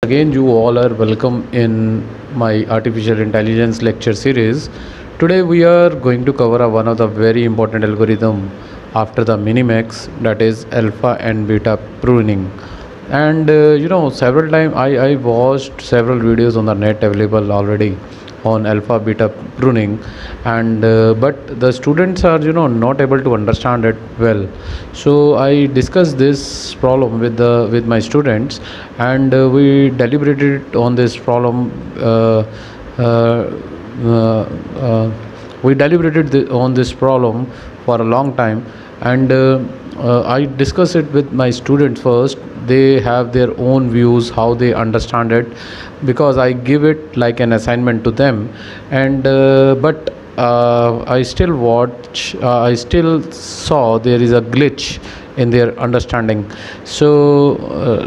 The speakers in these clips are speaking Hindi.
Again, you all are welcome in my artificial intelligence lecture series. Today, we are going to cover one of the very important algorithm after the Minimax, that is alpha and beta pruning. And several times I watched several videos on the net available already on alpha beta pruning, and but the students are not able to understand it well. So I discussed this problem with my students, and we deliberated on this problem. Uh, uh, uh, we deliberated on this problem for a long time, and I discuss it with my students first. They have their own views how they understand it, because I give it like an assignment to them. And but I still saw there is a glitch in their understanding. So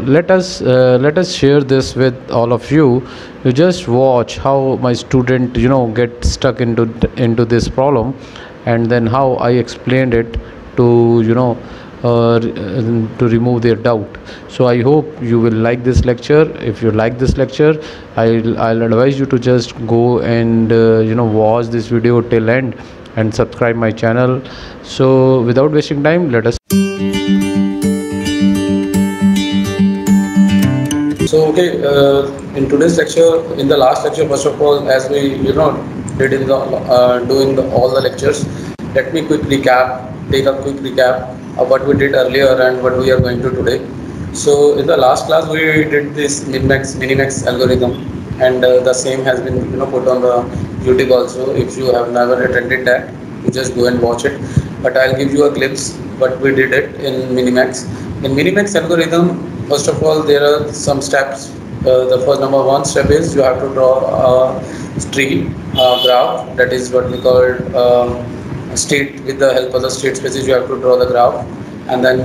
let us share this with all of you. You just watch how my student get stuck into this problem, and then how I explained it to to remove their doubt. So I hope you will like this lecture. If you like this lecture, I'll advise you to just go and watch this video till end and subscribe my channel. So without wasting time, let us. So okay, in today's lecture, in the last lecture, first of all, as we did in the doing all the lectures, let me take a quick recap of what we did earlier and what we are going to today. So in the last class, we did this minimax algorithm, and the same has been put on the YouTube also. If you have never attended that, you just go and watch it. But I'll give you a glimpse what we did it in Minimax. In Minimax algorithm, first of all, there are some steps. The first number one step is you have to draw a tree graph. That is what we call state. With the help of the state spaces, you have to draw the graph, and then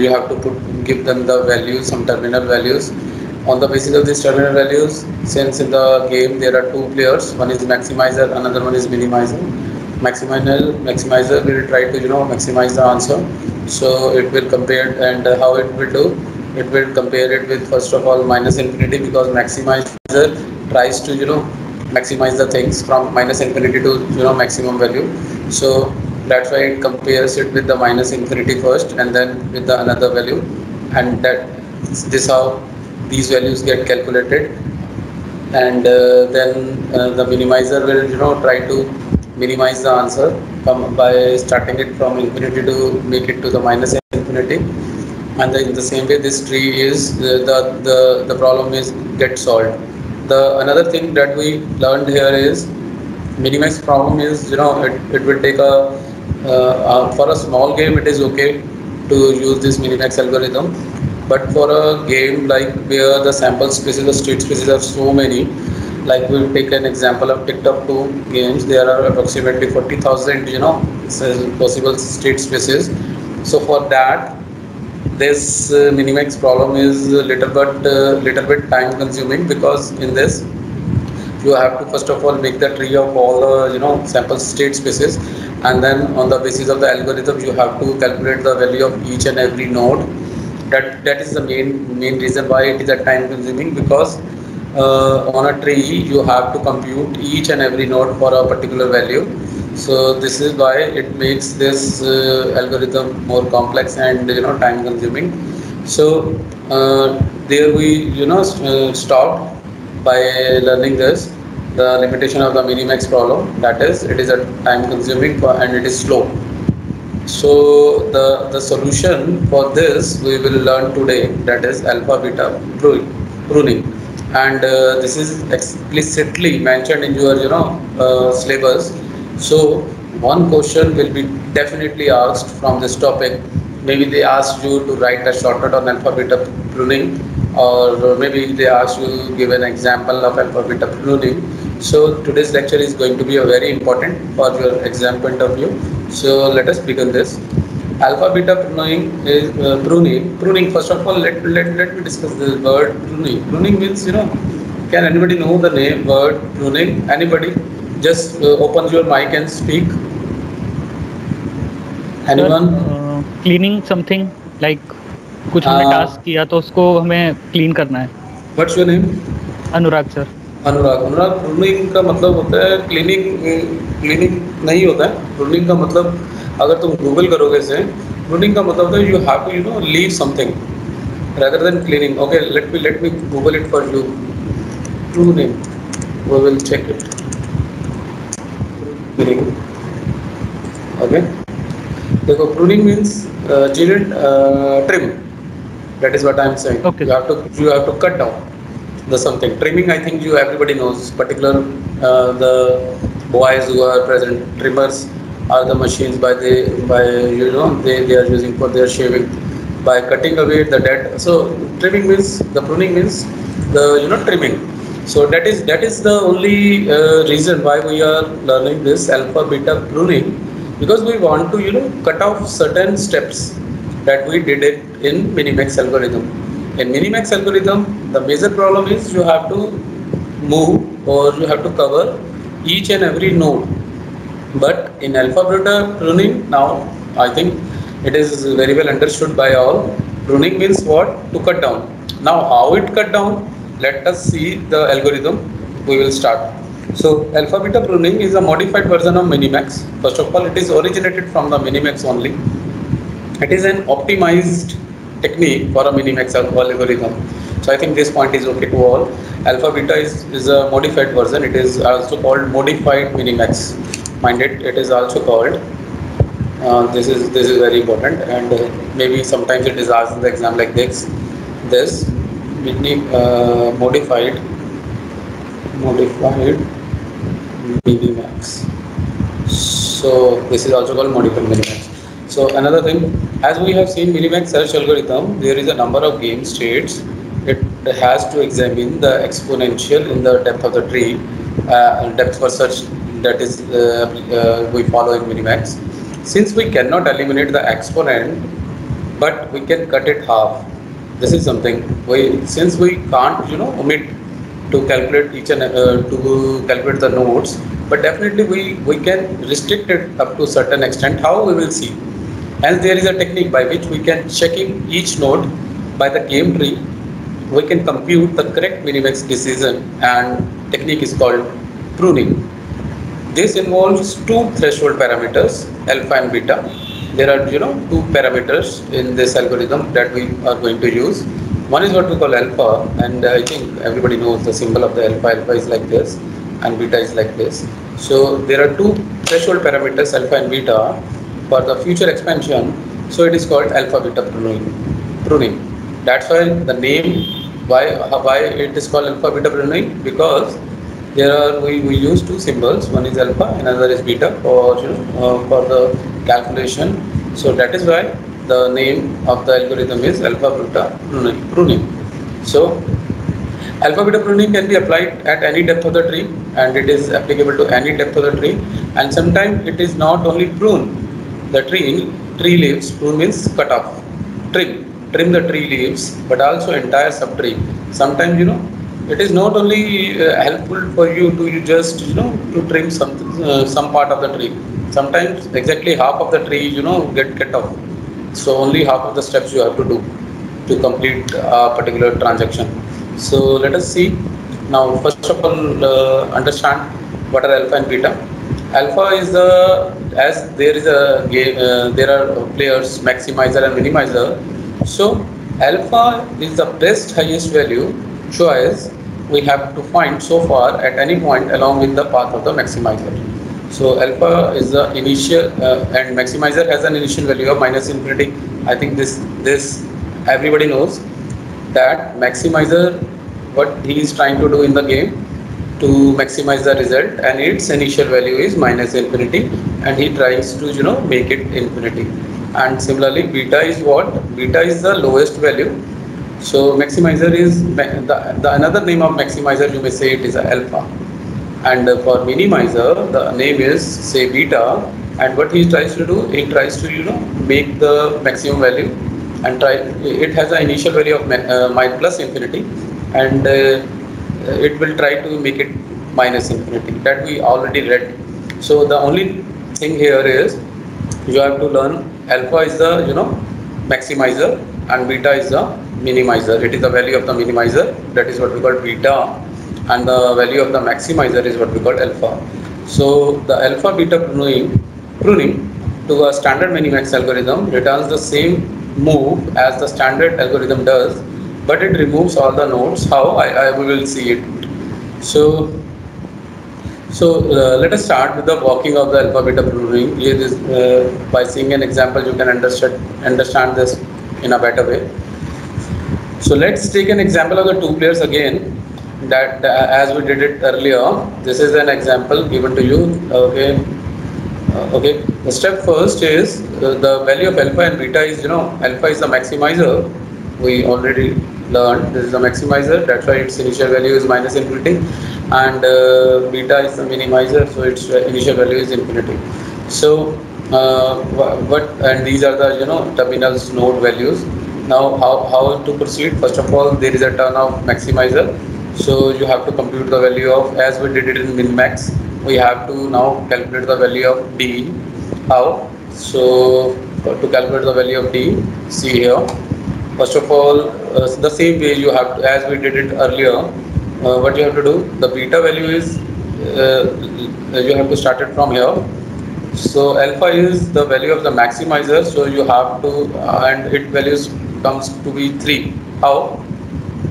you have to give them the values, some terminal values. On the basis of these terminal values, since in the game there are two players, one is maximizer, another one is minimizer. Maximizer will try to maximize the answer. So it will compare, and how it will do, it will compare it with first of all minus infinity, because maximizer tries to maximize the things from minus infinity to maximum value. So that's why it compares it with the minus infinity first, and then with the another value, and that this how these values get calculated. And then the minimizer will try to minimize the answer by starting it from infinity to make it to the minus infinity. And in the same way, this tree is the problem is get solved. The another thing that we learned here is minimax problem is it will take a for a small game it is okay to use this minimax algorithm, but for a game like where the sample spaces, the state spaces are so many, like we'll take an example of TikTok 2 games, there are approximately 40,000 possible state spaces. So for that, this minimax problem is a little bit time consuming, because in this you have to first of all make the tree of all the sample state spaces, and then on the basis of the algorithm you have to calculate the value of each and every node. That is the main reason why it is a time consuming, because on a tree you have to compute each and every node for a particular value. So this is why it makes this algorithm more complex and time consuming. So there we stopped by learning this, the limitation of the minimax problem, that is it is a time consuming and it is slow. So the solution for this we will learn today, that is alpha beta pruning, and this is explicitly mentioned in your syllabus. So one question will be definitely asked from this topic. Maybe they ask you to write a shortcut on alpha beta pruning, or maybe they ask you to give an example of alpha beta pruning. So today's lecture is going to be a very important for your exam point of view. So let us begin this. Alpha beta pruning is pruning. First of all, let me discuss the word pruning. Pruning means can anybody know the name word pruning? Anybody? Just open your mic and speak. Anyone? Cleaning something like कुछ हमने टास्क किया तो उसको हमें क्लीन करना है. What's your name? Anurag sir. Anurag. Anurag, pruning का मतलब होता है क्लीनिंग। क्लीनिंग नहीं होता है प्रूनिंग का मतलब। अगर तुम गूगल करोगे इसे, प्रूनिंग का मतलब होता है you have to leave something rather than cleaning. Okay, let me Google it for you. Pruning. We will check it. Pruning. Okay. देखो, pruning means children trim. That is what I am saying. Okay sir. You have to cut down the something. Trimming, I think everybody knows. Particular the boys who are present, trimmers are the machines they are using for their shaving, by cutting away the dead. So trimming means, the pruning means the trimming. So that is the only reason why we are learning this alpha beta pruning, because we want to cut off certain steps that we did it in Minimax algorithm. In Minimax algorithm, the major problem is you have to move, or you have to cover each and every node. But in alpha beta pruning, now I think it is very well understood by all. Pruning means what? To cut down. Now how it cut down? Let us see the algorithm. We will start. So alpha beta pruning is a modified version of Minimax. First of all, it is originated from the Minimax only. It is an optimized technique for a Minimax algorithm. So I think this point is okay to all. Alpha beta is a modified version. It is also called modified Minimax. Mind it is also called. This is very important, and maybe sometimes it is asked in the exam like this modified Minimax. So this is also called modified Minimax. So another thing, as we have seen Minimax search algorithm, there is a number of game states. It has to examine the exponential in the depth of the tree, depth for search, that is we follow in Minimax. Since we cannot eliminate the exponent, but we can cut it half. This is something since we can't omit to calculate each and to calculate the nodes, but definitely we can restrict it up to a certain extent. How we will see? Hence there is a technique by which we can checking each node by the game tree. We can compute the correct Minimax decision, and technique is called pruning. This involves two threshold parameters, alpha and beta. There are two parameters in this algorithm that we are going to use. One is what we call alpha, and I think everybody knows the symbol of the alpha. Alpha is like this, and beta is like this. So there are two threshold parameters, alpha and beta, for the future expansion. So it is called alpha beta pruning. That's why the name. Why it is called alpha beta pruning? Because we use two symbols. One is alpha, another is beta for the calculation. So that is why the name of the algorithm is alpha beta pruning. So alpha beta pruning can be applied at any depth of the tree, and it is applicable to any depth of the tree. And sometimes it is not only prune the tree leaves. Prune means cut off, trim the tree leaves, but also entire subtree. Sometimes it is not only helpful for you to just to trim some part of the tree. Sometimes exactly half of the tree get cut off. So only half of the steps you have to do to complete a particular transaction. So let us see now. First of all, understand what are alpha and beta. Alpha is as there is a game, there are players maximizer and minimizer. So alpha is the best highest value choice we have to find so far at any point along with the path of the maximizer. So alpha is the initial and maximizer has an initial value of minus infinity. I think this everybody knows that maximizer, what he is trying to do in the game to maximize the result, and its initial value is minus infinity, and he tries to make it infinity. And similarly beta is what? Beta is the lowest value. So maximizer is the another name of maximizer, you may say it is alpha, and for minimizer the name is say beta. And what he tries to do, he tries to make the maximum value, and it has an initial value of plus infinity, and it will try to make it minus infinity. That we already read. So the only thing here is you have to learn alpha is the maximizer and beta is the minimizer. It is the value of the minimizer, that is what we call beta, and the value of the maximizer is what we call alpha. So the alpha beta pruning to a standard minimax algorithm returns the same move as the standard algorithm does, but it removes all the nodes. How? We will see it. So let us start with the working of the alpha beta pruning. Here is, by seeing an example, you can understand this in a better way. So let's take an example of the two players again, that as we did it earlier. This is an example given to you. Okay. The step first is the value of alpha and beta is, alpha is the maximizer. We already learned this is the maximizer, that's why its initial value is minus infinity, and beta is the minimizer, so its initial value is infinity. So and these are the terminals node values. Now how to proceed? First of all, there is a turn of maximizer, so you have to compute the value of, as we did it in min-max, we have to now calculate the value of d. How? So to calculate the value of d, see here. First of all, the same way you have to, as we did it earlier, what you have to do, the beta value is, you have to start it from here. So alpha is the value of the maximizer, so you have to, and its values comes to be 3. How?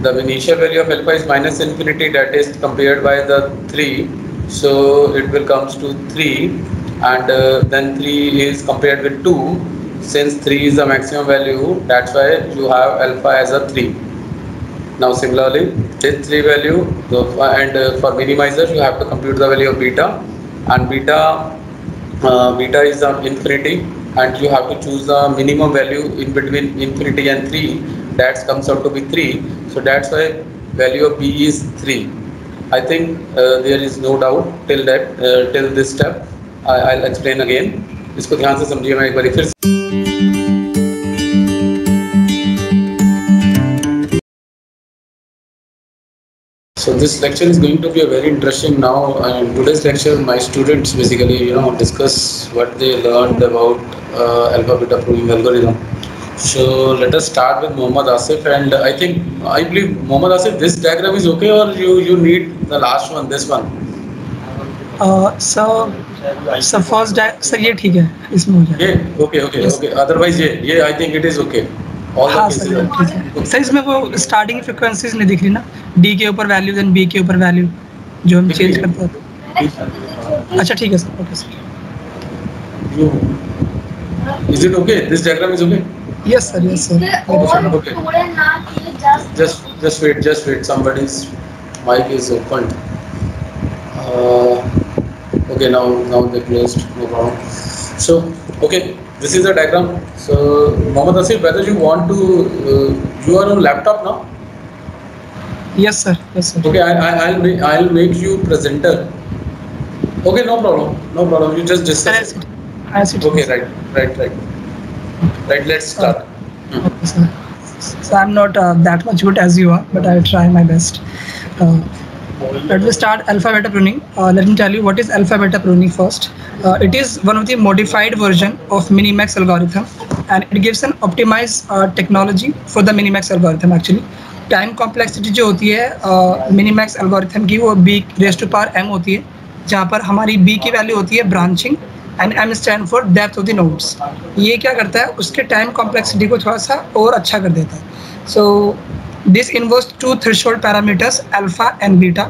The initial value of alpha is minus infinity, that is compared by the 3, so it will comes to 3, and then 3 is compared with 2. Since 3 is the maximum value, that's why you have alpha as a 3. Now similarly, this 3 value, and for minimizers you have to compute the value of beta, and beta is infinity, and you have to choose the minimum value in between infinity and 3, that comes out to be 3, so that's why value of b is 3. I think there is no doubt till this step. I'll explain again. इसको ध्यान से समझिए, मैं एक बार फिर So this lecture is going to be a very interesting now. In today's lecture, my students basically, discuss what they learned about alpha beta pruning algorithm. So let us start with Mohammad Asif, and I believe Mohammad Asif, this diagram is okay, or you need the last one, this one? So first sir ये ठीक है, इसमें हो जाए. Okay. Otherwise ये I think it is okay. हाँ सर, इसमें वो स्टार्टिंग फ्रीक्वेंसीज नहीं दिख रही ना, डी के ऊपर वैल्यू देन बी के ऊपर वैल्यू जो हम चेंज करते हैं. अच्छा ठीक है sir, okay sir. Is it okay? This diagram is okay? Yes sir. Okay. Just wait. Somebody's mic is open. Okay, now they closed. No problem. So okay. This is the diagram. So Mohammad Asif, whether you want to, you are on laptop now? Yes sir. Okay, I'll make you presenter. Okay, no problem. You just discuss. I see. Okay, right. Let's start. Okay, sir. So I'm not that much good as you are, but I'll try my best. Let me start alpha beta pruning. Let me tell you what is alpha beta pruning first. It is one of the modified version of minimax algorithm, and it gives an optimized technology for the minimax algorithm. Actually, time complexity जो होती है minimax algorithm की, वो b raised to power m होती है, जहाँ पर हमारी b की वैल्यू होती है branching and m stand for depth of the nodes. ये क्या करता है, उसके time complexity को थोड़ा सा और अच्छा कर देता है. So this involves two threshold parameters alpha and beta,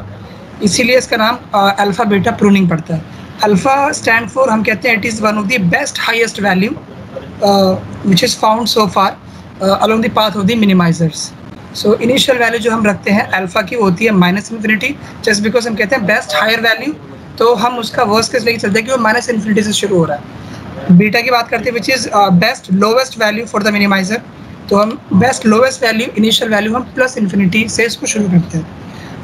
इसीलिए इसका नाम alpha beta pruning पड़ता है. Alpha stand for, हम कहते हैं, it is one of the best highest value which is found so far along the path of the minimizers. So initial value जो हम रखते हैं alpha की होती है minus infinity, just because हम कहते हैं best higher value, तो हम उसका worst case लेके चलते हैं कि वो minus infinity से शुरू हो रहा है. बीटा की बात करते हैं which is best lowest value for the minimizer, तो हम best lowest value initial value हम प्लस इन्फिनिटी से इसको शुरू करते हैं.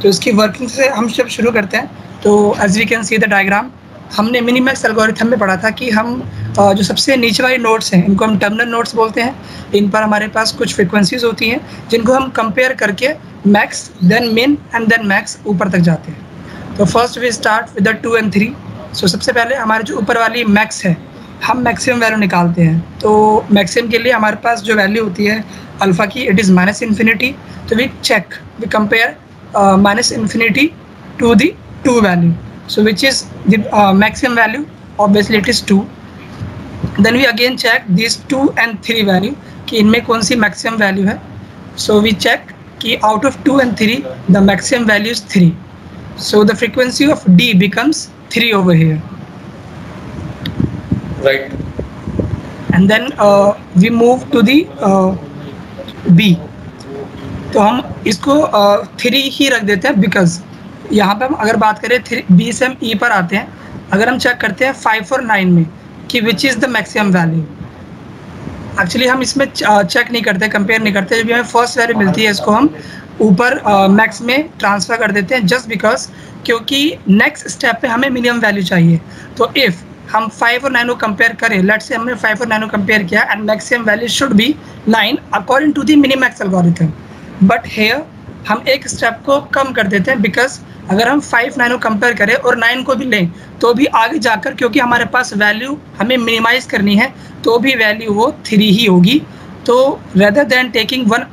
तो इसकी वर्किंग से हम जब शुरू करते हैं, तो as we can see the diagram, हमने मिनिमैक्स एल्गोरिथम में पढ़ा था कि हम जो सबसे नीचे वाली नोड्स हैं, इनको हम टर्मिनल नोड्स बोलते हैं. इन पर हमारे पास कुछ फ्रिक्वेंसीज होती हैं जिनको हम कंपेयर करके max then min and then max ऊपर तक जाते हैं. तो first we start with the 2 and 3. So सबसे पहले हमारे जो ऊपर वाली मैक्स है, हम मैक्सिमम वैल्यू निकालते हैं। तो मैक्सिमम के लिए हमारे पास जो वैल्यू होती है अल्फ़ा की, इट इज़ माइनस इन्फिनिटी। तो we check, we compare minus infinity to the two value, so which is the maximum value, obviously it is 2। Then we again check this 2 and 3 value कि इनमें कौन सी मैक्सिमम वैल्यू है। सो वी चेक कि out of 2 and 3 the maximum value is 3, so the frequency of D becomes 3 over here, Right. and then we move to the B। तो हम इसको 3 ही रख देते हैं, बिकॉज यहाँ पे हम अगर बात करें B से हम E पर आते हैं। अगर हम चेक करते हैं 5 और 9 में कि विच is the maximum value, actually हम इसमें चेक नहीं करते, कंपेयर नहीं करते। जब हमें फर्स्ट वैल्यू मिलती है इसको हम ऊपर मैक्स में ट्रांसफ़र कर देते हैं, जस्ट बिकॉज क्योंकि नेक्स्ट स्टेप पे हमें मिनिमम वैल्यू चाहिए। तो इफ़ हम 5 और 9 को कंपेयर करें, लेट्स से हमने 5 और 9 को कंपेयर किया and maximum value should be 9 according to the minimax algorithm, but here हम एक स्टेप को कम कर देते हैं, बिकॉज अगर हम 5 9 को कंपेयर करें और 9 को भी लें तो भी आगे जाकर क्योंकि हमारे पास वैल्यू हमें मिनिमाइज करनी है तो भी वैल्यू वो 3 ही होगी। तो rather than taking one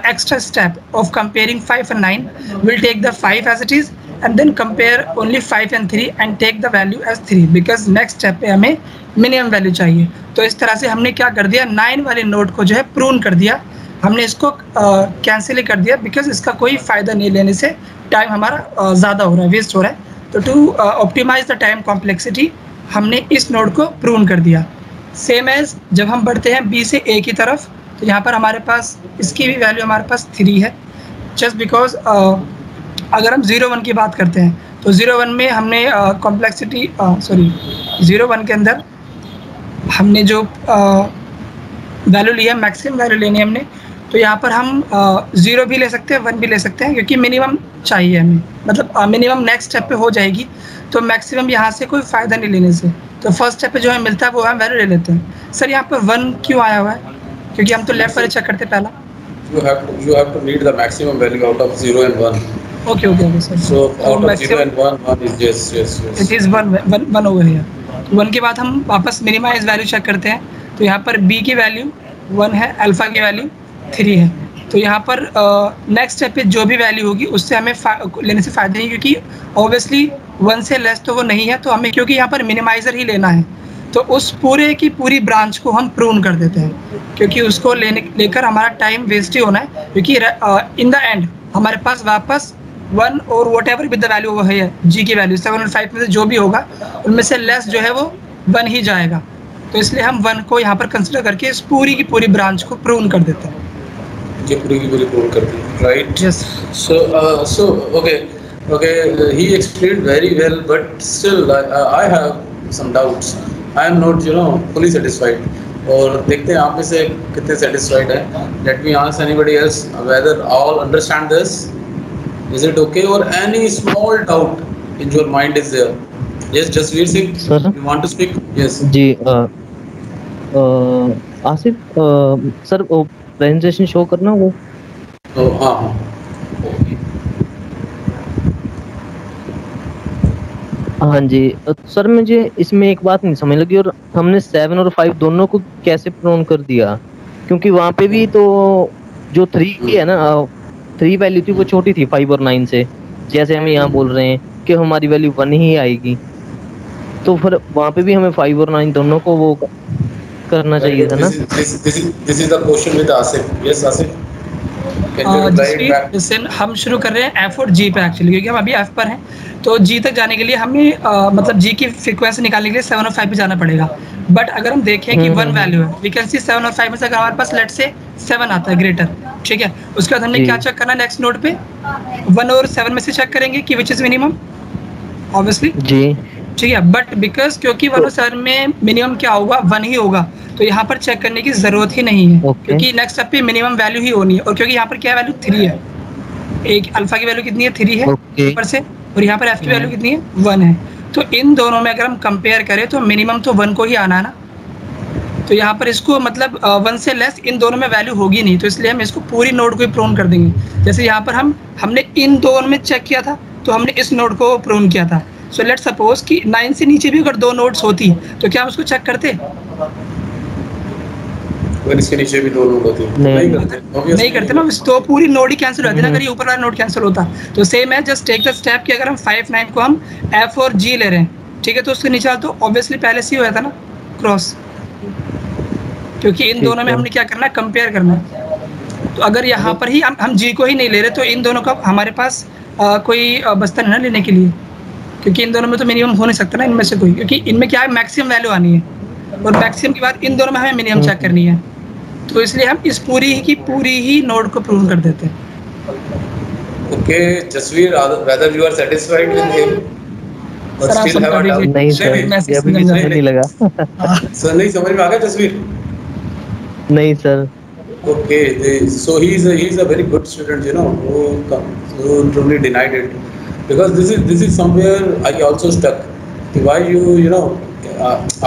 extra step of comparing 5 and 9, we'll take the 5 as it is and then compare only 5 and 3 and take the value as 3, because next step पे हमें मिनिमम वैल्यू चाहिए। तो इस तरह से हमने क्या कर दिया, 9 वाले नोड को जो है प्रून कर दिया, हमने इसको कैंसिल ही कर दिया, बिकॉज इसका कोई फ़ायदा नहीं लेने से टाइम हमारा ज़्यादा हो रहा है, वेस्ट हो रहा है। तो to optimize the time complexity हमने इस नोड को प्रून कर दिया। सेम एज जब हम बढ़ते हैं B से A की तरफ, तो यहाँ पर हमारे पास इसकी भी वैल्यू हमारे पास 3 है, जस्ट बिकॉज अगर हम 0 1 की बात करते हैं तो 0 1 में हमने कॉम्प्लेक्सिटी 0 1 के अंदर हमने जो वैल्यू लिया, मैक्सिमम वैल्यू लेनी है हमने, तो यहाँ पर हम 0 भी ले सकते हैं, 1 भी ले सकते हैं, क्योंकि मिनिमम चाहिए हमें, मतलब मिनिमम नेक्स्ट स्टेप पे हो जाएगी। तो मैक्सिमम यहाँ से कोई फ़ायदा नहीं लेने से, तो फर्स्ट स्टेप पे जो हमें मिलता है वो हम वैल्यू ले लेते हैं। सर यहाँ पर 1 क्यों आया हुआ है, क्योंकि हम तो लेफ्ट वाले चेक करते पहला। You have to need the maximum value out of 0 and 1. Okay, sir. So out of 0 and 1 is yes. It is 1 over here. 1 के बाद हम वापस मिनिमाइज वैल्यू चेक करते हैं, तो यहाँ पर B की वैल्यू 1 है, अल्फ़ा की वैल्यू 3 है। तो यहाँ पर नेक्स्ट स्टेप पे जो भी वैल्यू होगी उससे हमें लेने से फ़ायदा नहीं, क्योंकि ऑब्वियसली 1 से लेस तो वो नहीं है, तो हमें क्योंकि यहाँ पर मिनिमाइज़र ही लेना है, तो उस पूरे की पूरी ब्रांच को हम प्रून कर देते हैं, क्योंकि उसको लेकर हमारा टाइम वेस्ट ही होना है, क्योंकि इन द एंड हमारे पास वापस 1 और what ever with the value वो है G की वैल्यू 7 और 5 में से जो भी होगा उनमें से लेस जो है वो 1 ही जाएगा। तो इसलिए हम 1 को यहाँ पर कंसिडर करके इस पूरी की पूरी ब्रांच को प्रून कर देते हैं। ये पूरी की पूरी प्रून कर दी, right? Yes. So okay, he explained very well, but still I have some doubts. I am not fully satisfied. और देखते हैं आप में से कितने satisfied हैं। Let me ask anybody else whether all understand this. Is it okay, or any small doubt in your mind is there? Yes, Jasveer Singh, sir, you want to speak? Yes. जी आसिफ सर वो प्रेजेंटेशन शो करना वो। तो हाँ हाँ जी सर, मुझे इसमें एक बात नहीं समझ लगी, और हमने 7 और 5 दोनों को कैसे प्रोन कर दिया, क्योंकि वहाँ पे भी तो जो 3 की है ना, 3 वैल्यू थी वो छोटी थी 5 और 9 से, जैसे हम यहाँ बोल रहे हैं कि हमारी वैल्यू 1 ही आएगी, तो फिर वहाँ पे भी हमें 5 और 9 दोनों को वो करना चाहिए था ना। This is the question with Asif. Yes, Asif. Listen, हम शुरू कर रहे हैं F और G पे एक्चुअली, क्योंकि हम अभी F पर हैं, तो G तक जाने के लिए हमें मतलब G की फ्रीक्वेंसी निकालने के लिए 7 और 5 पे जाना पड़ेगा। बट अगर हम देखें कि 1 वैल्यू है, वी कैन सी 7 और 5 में से अगर हमारे पास लेट से 7 आता है ग्रेटर, ठीक है, उसके बाद हमने क्या चेक करना नेक्स्ट नोड पे, 1 और 7 में से चेक करेंगे कि विच इज़ मिनिमम, ऑब्वियसली जी, ठीक है। बट बिकॉज क्योंकि 1 और 7 में मिनिमम क्या होगा, 1 ही होगा, तो यहाँ पर चेक करने की ज़रूरत ही नहीं है, क्योंकि नेक्स्ट स्टेप पे मिनिमम वैल्यू ही होनी है, और क्योंकि यहाँ पर क्या वैल्यू 3 है, एक अल्फा की वैल्यू कितनी है 3 है ऊपर से, और यहाँ पर एफ की वैल्यू कितनी है 1 है, तो इन दोनों में अगर हम कंपेयर करें तो मिनिमम तो 1 को ही आना है ना, तो यहाँ पर इसको मतलब 1 से लेस इन दोनों में वैल्यू होगी नहीं, तो इसलिए हम इसको पूरी नोड को ही प्रोन कर देंगे। जैसे यहाँ पर हमने इन दोनों में चेक किया था, तो हमने इस नोड को प्रोन किया था, सो लेट सपोज कि 9 से नीचे भी अगर 2 नोड्स होती तो क्या हम उसको चेक करते? अगर इसके नीचे भी 2 नोड होती नहीं। करते नहीं करते ना, तो पूरी नोड ही कैंसिल हो जाती है ना अगर ये ऊपर वाला नोड कैंसिल होता। तो सेम है, जस्ट टेक द स्टेप कि अगर हम 5 9 को हम F और G ले रहे हैं, ठीक है, तो उसके नीचे तो ऑब्वियसली पहले C हो जाता ना क्रॉस, क्योंकि इन दोनों में हमने क्या करना है, कंपेयर करना है। तो अगर यहाँ पर ही हम G को ही नहीं ले रहे तो इन दोनों का हमारे पास कोई बचता नहीं ना लेने के लिए, क्योंकि इन दोनों में तो मिनिमम हो नहीं सकता ना इनमें से कोई, क्योंकि इनमें क्या है मैक्सिमम वैल्यू आनी है और मैक्सिमम के बाद इन दोनों में हमें मिनिमम चेक करनी है। तो इसलिए हम इस पूरी ही नोड को प्रूव कर देते हैं। Okay Jasvir, whether you are satisfied with him or sir, आप still have a समझा doubt? दीजिए। नहीं सर, ये अभी भी समझ नहीं लगा। सर नहीं समझ में आ गया जसवीर? नहीं sir. Okay, so he's a very good student, you know, who truly denied it, because this is somewhere I also stuck. Why you know,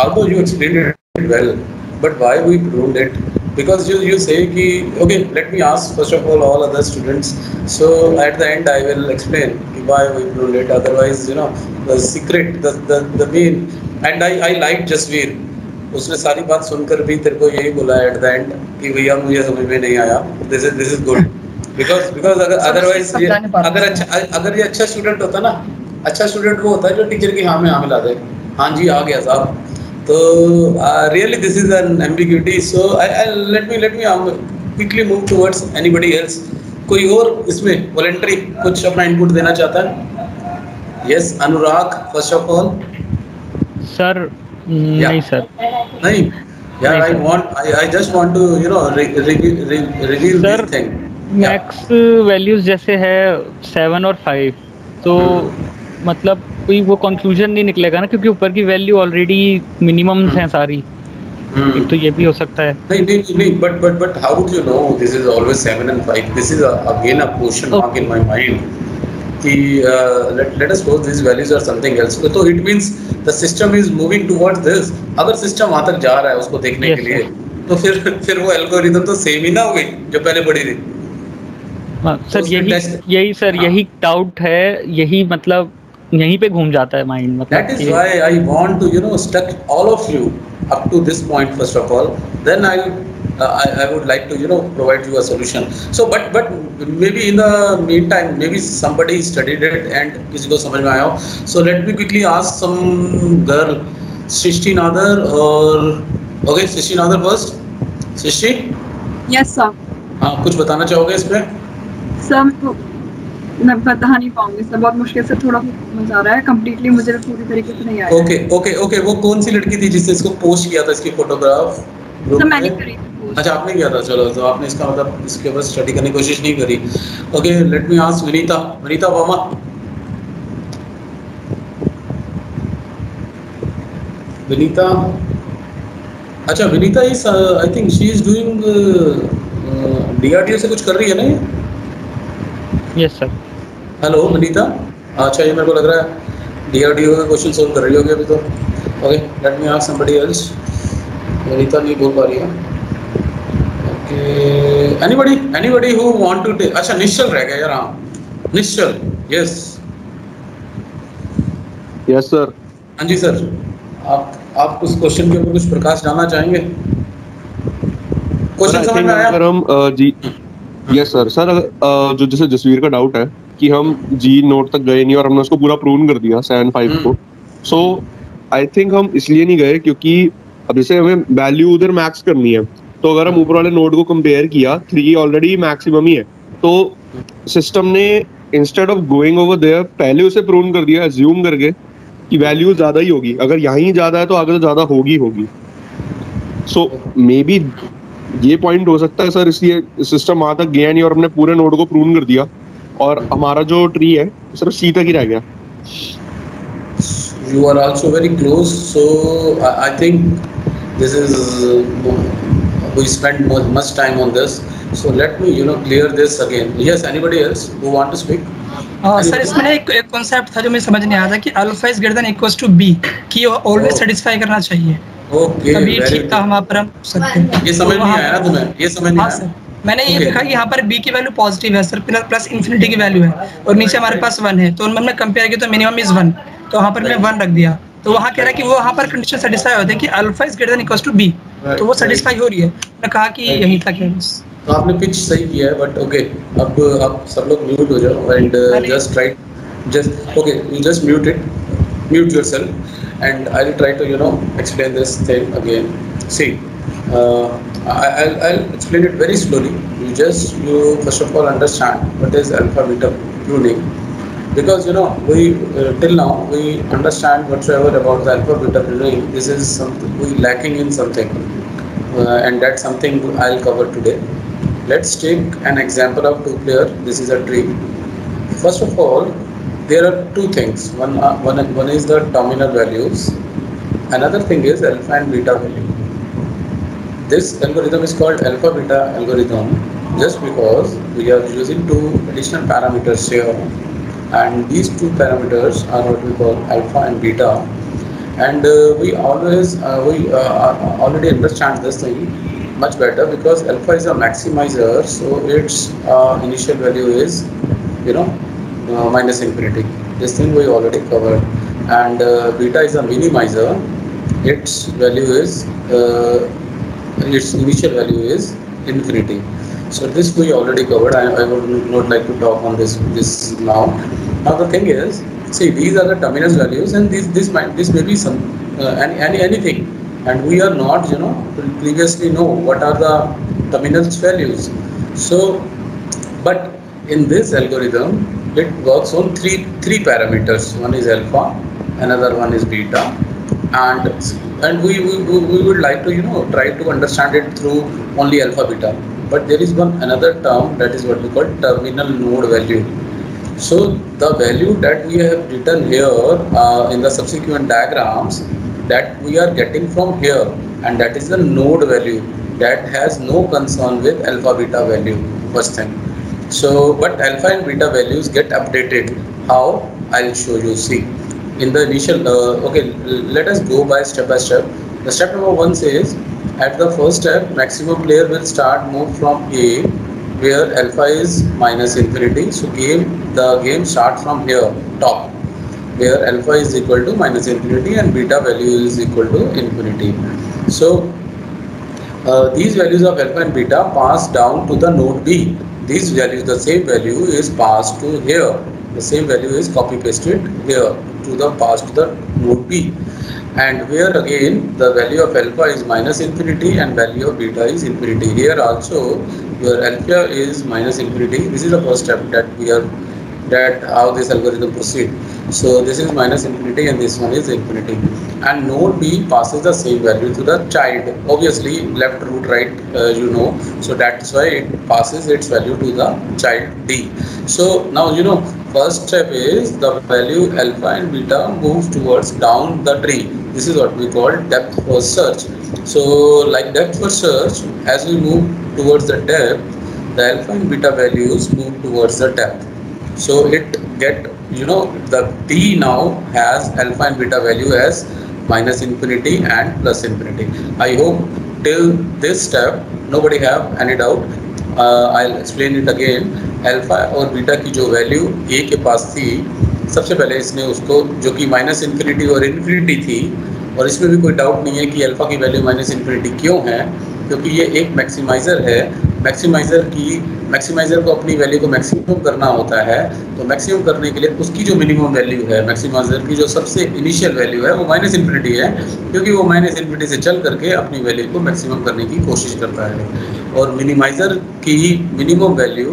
although you explained it well, but why we proved it? Because you say कि okay, let me ask first of all other students. So at the end I will explain why we proved it. Otherwise, you know, the secret, the main, and I liked Jasveer. उसने सारी बात सुनकर भी तेरे को यही बोला एट द एंड कि भैया मुझे समझ में नहीं आया, this is good, because otherwise अगर ये अच्छा स्टूडेंट होता ना, अच्छा स्टूडेंट वो होता है जो टीचर की हाँ में हाँ मिला दे, हाँ जी आ गया साहब। तो really this is an ambiguity. So let me quickly move towards anybody else. कोई और इसमें वॉलंटरी कुछ अपना इनपुट देना चाहता है? Yes Anurag, first of all. Sir नहीं सर, नहीं यार, I just want to, you know, reveal sir this thing. Max values जैसे है 7 और 5, तो मतलब कोई वो कंक्लूजन नहीं निकलेगा ना, क्योंकि ऊपर की वैल्यू ऑलरेडी मिनिमम हैं सारी। एक तो ये भी हो सकता है। नहीं, but how would you know this is always 7 and 5? This is again a question mark in my mind. Let us suppose these values are something else, तो it means the system is moving towards this. अगर सिस्टम वहाँ तक जा रहा है उसको देखने के लिए, तो फिर वो एल्गोरिथम तो सेम ही ना हो गई जो पहले पढ़ी थी। सर यही डाउट है, यही मतलब यहीं पे घूम जाता है माइंड। मतलब that is why I want to, you know, stuck all of you up to this point first of all, then I would like to, you know, provide you a solution. So but maybe in the meantime maybe somebody studied it and किसी को समझ में आया हो. So let me quickly ask some girl, Srishti Nadar, or okay, Srishti Nadar first. Srishti? Yes sir. हाँ, कुछ बताना चाहोगे इस पे? सर मैं बता नहीं पाऊंगी सर, बहुत मुश्किल से थोड़ा मजा आ रहा है, कंप्लीटली मुझे पूरी तरीके से नहीं आया। ओके वो कौन सी लड़की थी जिसने इसको पोस्ट किया था, इसकी फोटोग्राफ? सर मैंने करी थी। अच्छा आपने किया था, चलो तो आपने इसका मतलब इसके ऊपर स्टडी करने की कोशिश नहीं करी। Okay let me ask Vinita Verma. Vinita, अच्छा Vinita is I think she is doing DRDO से कुछ कर रही है ना ये? Yes sir. हेलो विनीता, अच्छा ये मेरे को लग रहा है DRDO का क्वेश्चन सोल्व कर रही होगी अभी तो। Okay let me ask somebody else. Vinita नहीं बोल पा रही है। Okay anybody who want to take, अच्छा निश्चल रह गया यार। हाँ निश्चल, यस सर। हाँ जी सर, आप उस क्वेश्चन के ऊपर कुछ प्रकाश डालना चाहेंगे? क्वेश्चन समझ में आया? अगर हम जी यस सर अगर जो जैसे जसवीर का डाउट है कि हम G नोट तक गए नहीं और हमने उसको पूरा प्रूव कर दिया 7-5 को, सो आई थिंक हम इसलिए नहीं गए क्योंकि अब जैसे हमें वैल्यू उधर मैक्स करनी है, तो अगर हम ऊपर वाले नोड को कंपेयर किया 3 ऑलरेडी मैक्सिमम ही है, तो सिस्टम ने instead of going over there पहले उसे प्रूव कर दिया अज्यूम करके कि वैल्यू ज्यादा ही होगी, अगर यहीं ज्यादा है तो आगे तो ज्यादा होगी। सो मे बी ये पॉइंट हो सकता है सर, इसलिए सिस्टम वहां तक गया नहीं और हमने पूरे नोड को प्रूव कर दिया और हमारा जो ट्री है सिर्फ C तक ही रह गया। You are also very close, so I think this is we spent much time on this, so let me clear this again. Yes, anybody else who want to speak? Sir इसमें एक कॉन्सेप्ट था जो मुझे समझ नहीं आया था कि alpha is greater than equals to B, कि ऑलवेज सेटिस्फाई करना चाहिए। ओके, अभी ठीक था, वहाँ पर हम सकते हैं। ये समझ नहीं आया ना तुम्हें? ये समझ नहीं आया? मैंने ये देखा कि यहाँ पर b की वैल्यू पॉजिटिव है सर, प्लस इन्फिनिटी की वैल्यू है और नीचे हमारे पास 1 है, तो उनमें कंपेयर किया तो मिनिमम इज 1, तो वहाँ पर मैंने 1 रख दिया, तो वहाँ कह रहा है कि वो वहाँ पर कंडीशन सेटिस्फाई होते हैं कि alpha is greater than equals to B, तो वो सेटिस्फाई हो रही है। मैंने कहा कि यही था क्या बस। तो आपने पिच सही किया है, बट ओके, अब आप सब लोग म्यूट हो जाओ and just try, just okay, you just mute yourself and I will try to explain this thing again. See, I'll explain it very slowly. You first of all understand what is alpha beta pruning, because we till now we understand whatsoever about the alpha beta pruning. This is something we lacking in something, and that's something I'll cover today. Let's take an example of two player. This is a tree. First of all, there are two things. One is the terminal values. Another thing is alpha and beta value. This algorithm is called alpha beta algorithm just because we are using two additional parameters here, and these two parameters are what we call alpha and beta. And we already understand this thing much better because alpha is a maximizer, so its initial value is minus infinity. This thing we already covered. And beta is a minimizer. Its value is its initial value is infinity. So this we already covered. I would not like to talk on this now. Now the thing is, see, these are the terminus values, and this may be some anything, and we are not previously know what are the terminus values. So, but in this algorithm, it works on three parameters. One is alpha, another one is beta, and we would like to try to understand it through only alpha beta. But there is another term, that is what we call terminal node value. So the value that we have written here in the subsequent diagrams, that we are getting from here, and that is the node value that has no concern with alpha beta value, first thing. So but alpha and beta values get updated. How? I'll show you. See, in the initial okay, let us go by step. The step number 1 says, at the first step, maximum player will start move from A, where alpha is minus infinity. So the game starts from here, top, where alpha is equal to minus infinity and beta value is equal to infinity. So these values of alpha and beta pass down to the node B. These values, the same value is passed to here. The same value is copy pasted here to the pass to the node B. And where again the value of alpha is minus infinity and value of beta is infinity. Here also your alpha is minus infinity. This is the first step that how this algorithm proceeds. So this is minus infinity and this one is infinity. And node B passes the same value to the child. Obviously left root right, so that's why it passes its value to the child D. So now first step is the value alpha and beta moves towards down the tree. This is what we call depth first search. So like depth first search, as we move towards the depth, the alpha and beta values move towards the depth. So it the D now has alpha and beta value as minus infinity and plus infinity. I hope till this step nobody have any doubt. I'll explain it again. Alpha और बीटा की जो वैल्यू ए के पास थी, सबसे पहले इसने उसको, जो कि माइनस इन्फिनिटी और इन्फिनिटी थी, और इसमें भी कोई डाउट नहीं है कि अल्फा की वैल्यू माइनस इन्फिनिटी क्यों है, क्योंकि ये एक मैक्सिमाइज़र है। मैक्सिमाइज़र को अपनी वैल्यू को मैक्सिमम करना होता है, तो मैक्सिमम करने के लिए उसकी जो मिनिमम वैल्यू है, मैक्सिमाइज़र की जो सबसे इनिशियल वैल्यू है वो माइनस इन्फिनिटी है, क्योंकि वो माइनस इन्फिनिटी से चल करके अपनी वैल्यू को मैक्सिमम करने की कोशिश करता है। और मिनिमाइज़र की मिनिमम वैल्यू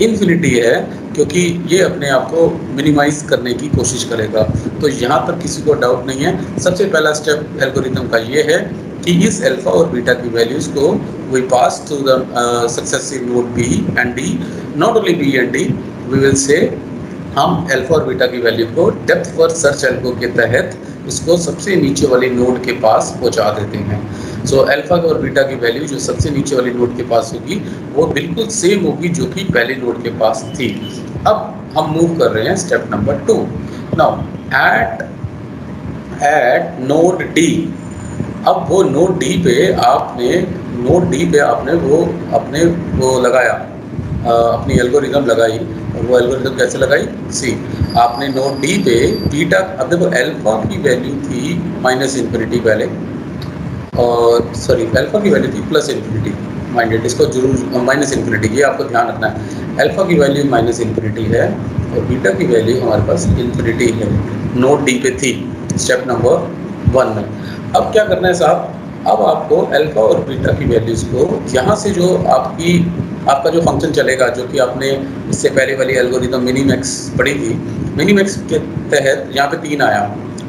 इन्फिनिटी है, क्योंकि ये अपने आप को मिनिमाइज करने की कोशिश करेगा। तो यहाँ तक किसी को डाउट नहीं है। सबसे पहला स्टेप एल्गोरिथम का ये है कि इस अल्फा और बीटा की वैल्यूज़ को we pass to the successive node B and D, not only B and D, we will say हम अल्फा और बीटा की वैल्यू को डेप्थ फर्स्ट सर्च एल्गो के तहत इसको सबसे नीचे वाली नोड के पास पहुंचा देते हैं। सो अल्फा और बीटा की वैल्यू जो सबसे नीचे वाली नोड के पास होगी वो बिल्कुल सेम होगी जो कि पहली नोड के पास थी। अब हम मूव कर रहे हैं step number 2। Now at node D, अब वो नोड डी पे आपने वो लगाया, अपनी एल्गोरिदम लगाई, और वो एल्गोरिदम कैसे लगाई, सी आपने नोड डी पे बीटा, अब देखो अल्फा की वैल्यू थी -∞ पहले, और सॉरी अल्फा की वैल्यू थी +∞, माइंडेड, इसको जरूर -∞, ये आपको ध्यान रखना है। अल्फा की वैल्यू -∞ है और बीटा की वैल्यू हमारे पास ∞ है, नोड डी पे थी स्टेप नंबर 1 में। अब क्या करना है साहब, अब आपको अल्फा और बीटा की वैल्यूज़ को यहाँ से जो आपका जो फंक्शन चलेगा, जो कि आपने इससे पहले वाली एल्गोरिदम मिनीमैक्स पढ़ी थी, मिनीमैक्स के तहत यहाँ पे 3 आया,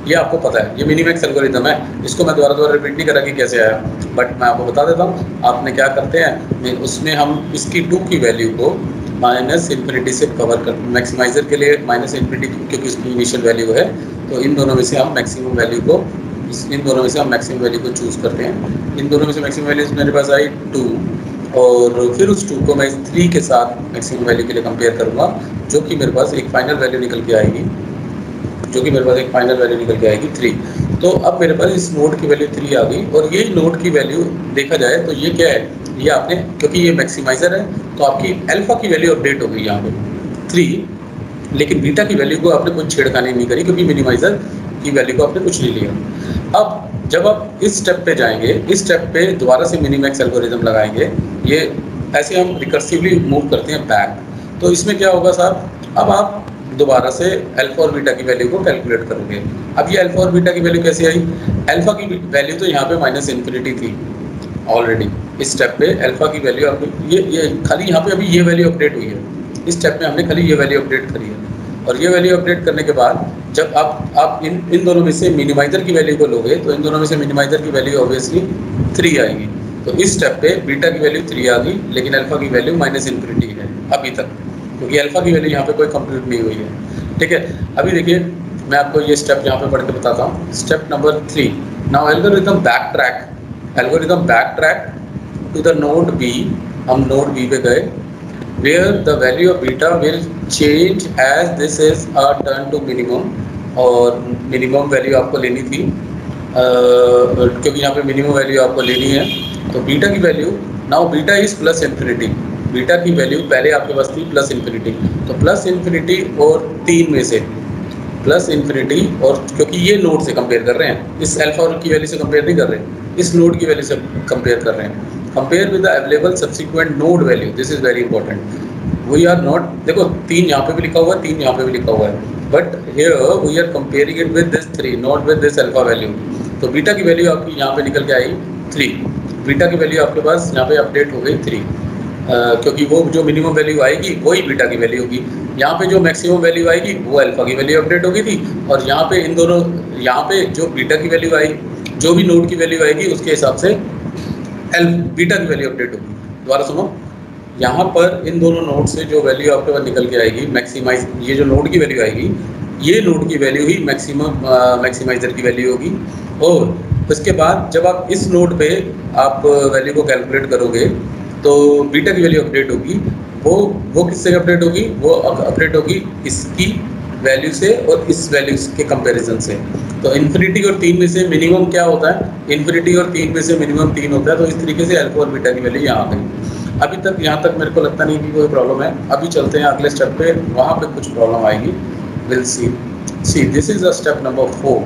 ये आपको पता है, ये मिनीमैक्स एल्गोरिदम है, इसको मैं दोबारा रिपीट नहीं करा कि कैसे आया, बट मैं आपको बता देता हूँ। आपने क्या करते हैं, उसमें हम इसकी 2 की वैल्यू को -∞ से कवर कर, मैक्सिमाइज़र के लिए -∞, क्योंकि इसकी इनिशियल वैल्यू है, तो इन दोनों में से हम मैक्सिमम वैल्यू को मैक्सिमम वैल्यू को चूज़ करते हैं। इन दोनों में से मैक्सिमम वैल्यूज मेरे पास आई 2, और फिर उस 2 को मैं इस 3 के साथ मैक्सिमम वैल्यू के लिए कंपेयर करूँगा, जो कि मेरे पास एक फाइनल वैल्यू निकल के आएगी, 3। तो अब मेरे पास इस नोड की वैल्यू 3 आ गई, और ये नोड की वैल्यू देखा जाए तो ये क्या है, ये आपने, क्योंकि ये मैक्सिमाइज़र है तो आपकी अल्फा की वैल्यू अपडेट हो गई यहाँ पे 3, लेकिन बीटा की वैल्यू को आपने कुछ छेड़खानी नहीं करी, क्योंकि मिनिमाइज़र की वैल्यू को आपने कुछ नहीं लिया। अब जब आप इस स्टेप पे जाएंगे, इस स्टेप पे दोबारा से मिनीमैक्स एल्गोरिदम लगाएंगे, ये ऐसे हम रिकर्सिवली मूव करते हैं बैक। तो इसमें क्या होगा साहब, अब आप दोबारा से अल्फा और बीटा की वैल्यू को कैलकुलेट करोगे। अब ये अल्फा और बीटा की वैल्यू कैसे आई, अल्फा की वैल्यू तो यहाँ पे -∞ थी ऑलरेडी, इस स्टेप पे अल्फा की वैल्यू आपकी ये खाली यहाँ पे अभी ये वैल्यू अपडेट हुई है, इस स्टेप में हमने खाली ये वैल्यू अपडेट करी है, और ये वैल्यू अपडेट करने के बाद जब आप इन दोनों में से मिनिमाइज़र की वैल्यू को लोगे, तो इन दोनों में से मिनिमाइज़र की वैल्यू ऑब्वियसली 3 आएगी। तो इस स्टेप पे बीटा की वैल्यू 3 आ गई, लेकिन अल्फा की वैल्यू -∞ है अभी तक, क्योंकि अल्फा की वैल्यू यहाँ पे कोई कंप्यूट नहीं हुई है। ठीक है, अभी देखिए मैं आपको ये स्टेप यहाँ पे पढ़ के बताता हूँ। Step number 3, now algorithm back track to the node B, हम नोड बी पे गए, where the value of beta will change as this is a turn to minimum, और मिनिमम वैल्यू आपको लेनी थी, क्योंकि यहाँ पे मिनिमम वैल्यू आपको लेनी है। तो बीटा की value, now beta is +∞, beta की वैल्यू पहले आपके पास थी +∞, तो +∞ और 3 में से +∞, और क्योंकि ये नोड से कंपेयर कर रहे हैं, इस अल्फा की वैल्यू से कंपेयर नहीं कर रहे, इस नोड की वैल्यू से कंपेयर कर रहे हैं, compare with the available subsequent node value, this is very important. We are not, देखो 3 यहाँ पे भी लिखा हुआ है, 3 यहाँ पे भी लिखा हुआ है, but here we are comparing it with this 3, not with this alpha value. तो बीटा की वैल्यू आपकी यहाँ पे निकल के आई 3, बीटा की वैल्यू आपके पास यहाँ पे अपडेट हो गई 3, क्योंकि वो जो मिनिमम वैल्यू आएगी वही बीटा की वैल्यू होगी, यहाँ पे जो मैक्सिमम वैल्यू आएगी वो अल्फा की वैल्यू अपडेट हो गई थी, और यहाँ पे इन दोनों, यहाँ पे जो बीटा की वैल्यू आई, जो भी नोड की वैल्यू आएगी उसके हिसाब से बीटा की वैल्यू अपडेट होगी। दोबारा सुनो, यहाँ पर इन दोनों नोड से जो वैल्यू आपके पास निकल के आएगी, मैक्सिमाइज, ये जो नोड की वैल्यू आएगी, ये नोड की वैल्यू ही मैक्सिमाइजर की वैल्यू होगी, और उसके बाद जब आप इस नोड पे आप वैल्यू को कैलकुलेट करोगे तो बीटा की वैल्यू अपडेट होगी, वो किससे अपडेट होगी, वो अपडेट होगी इसकी वैल्यू से और इस वैल्यू के कंपैरिजन से। तो इन्फिनिटी और 3 में से मिनिमम क्या होता है, इन्फिनिटी और 3 में से मिनिमम 3 होता है, तो इस तरीके से अल्फा और बीटा की वैल्यू यहाँ आ गई। अभी तक यहाँ तक मेरे को लगता नहीं कि कोई प्रॉब्लम है। अभी चलते हैं अगले स्टेप पे, वहाँ पे कुछ प्रॉब्लम आएगी, will see this is the step number 4।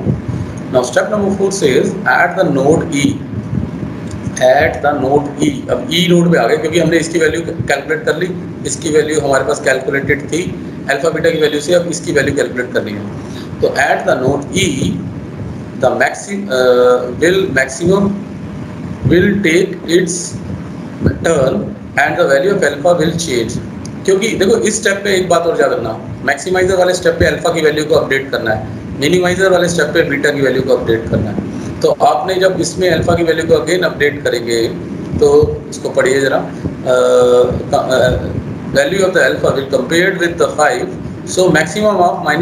Now step number 4 says at the node E, अब ई नोड पे आ गए, क्योंकि हमने इसकी वैल्यू कैलकुलेट कर ली, इसकी वैल्यू हमारे पास कैलकुलेटेड थी अल्फा बीटा की वैल्यू से, अब इसकी वैल्यू कैलकुलेट करनी है। तो eight the node E the maximum will take its turn and the value of alpha will change। क्योंकि देखो इस स्टेप पे एक बात और याद रखना, मैक्सिमाइजर वाले स्टेप पे अल्फा की वैल्यू को अपडेट करना है, मिनिमाइजर वाले स्टेप पे बीटा की वैल्यू को अपडेट करना है। तो आपने जब इसमें अल्फा की वैल्यू को अगेन अपडेट करेंगे, तो इसको पढ़िए जरा, value of the alpha will compared with the 5, so maximum of -∞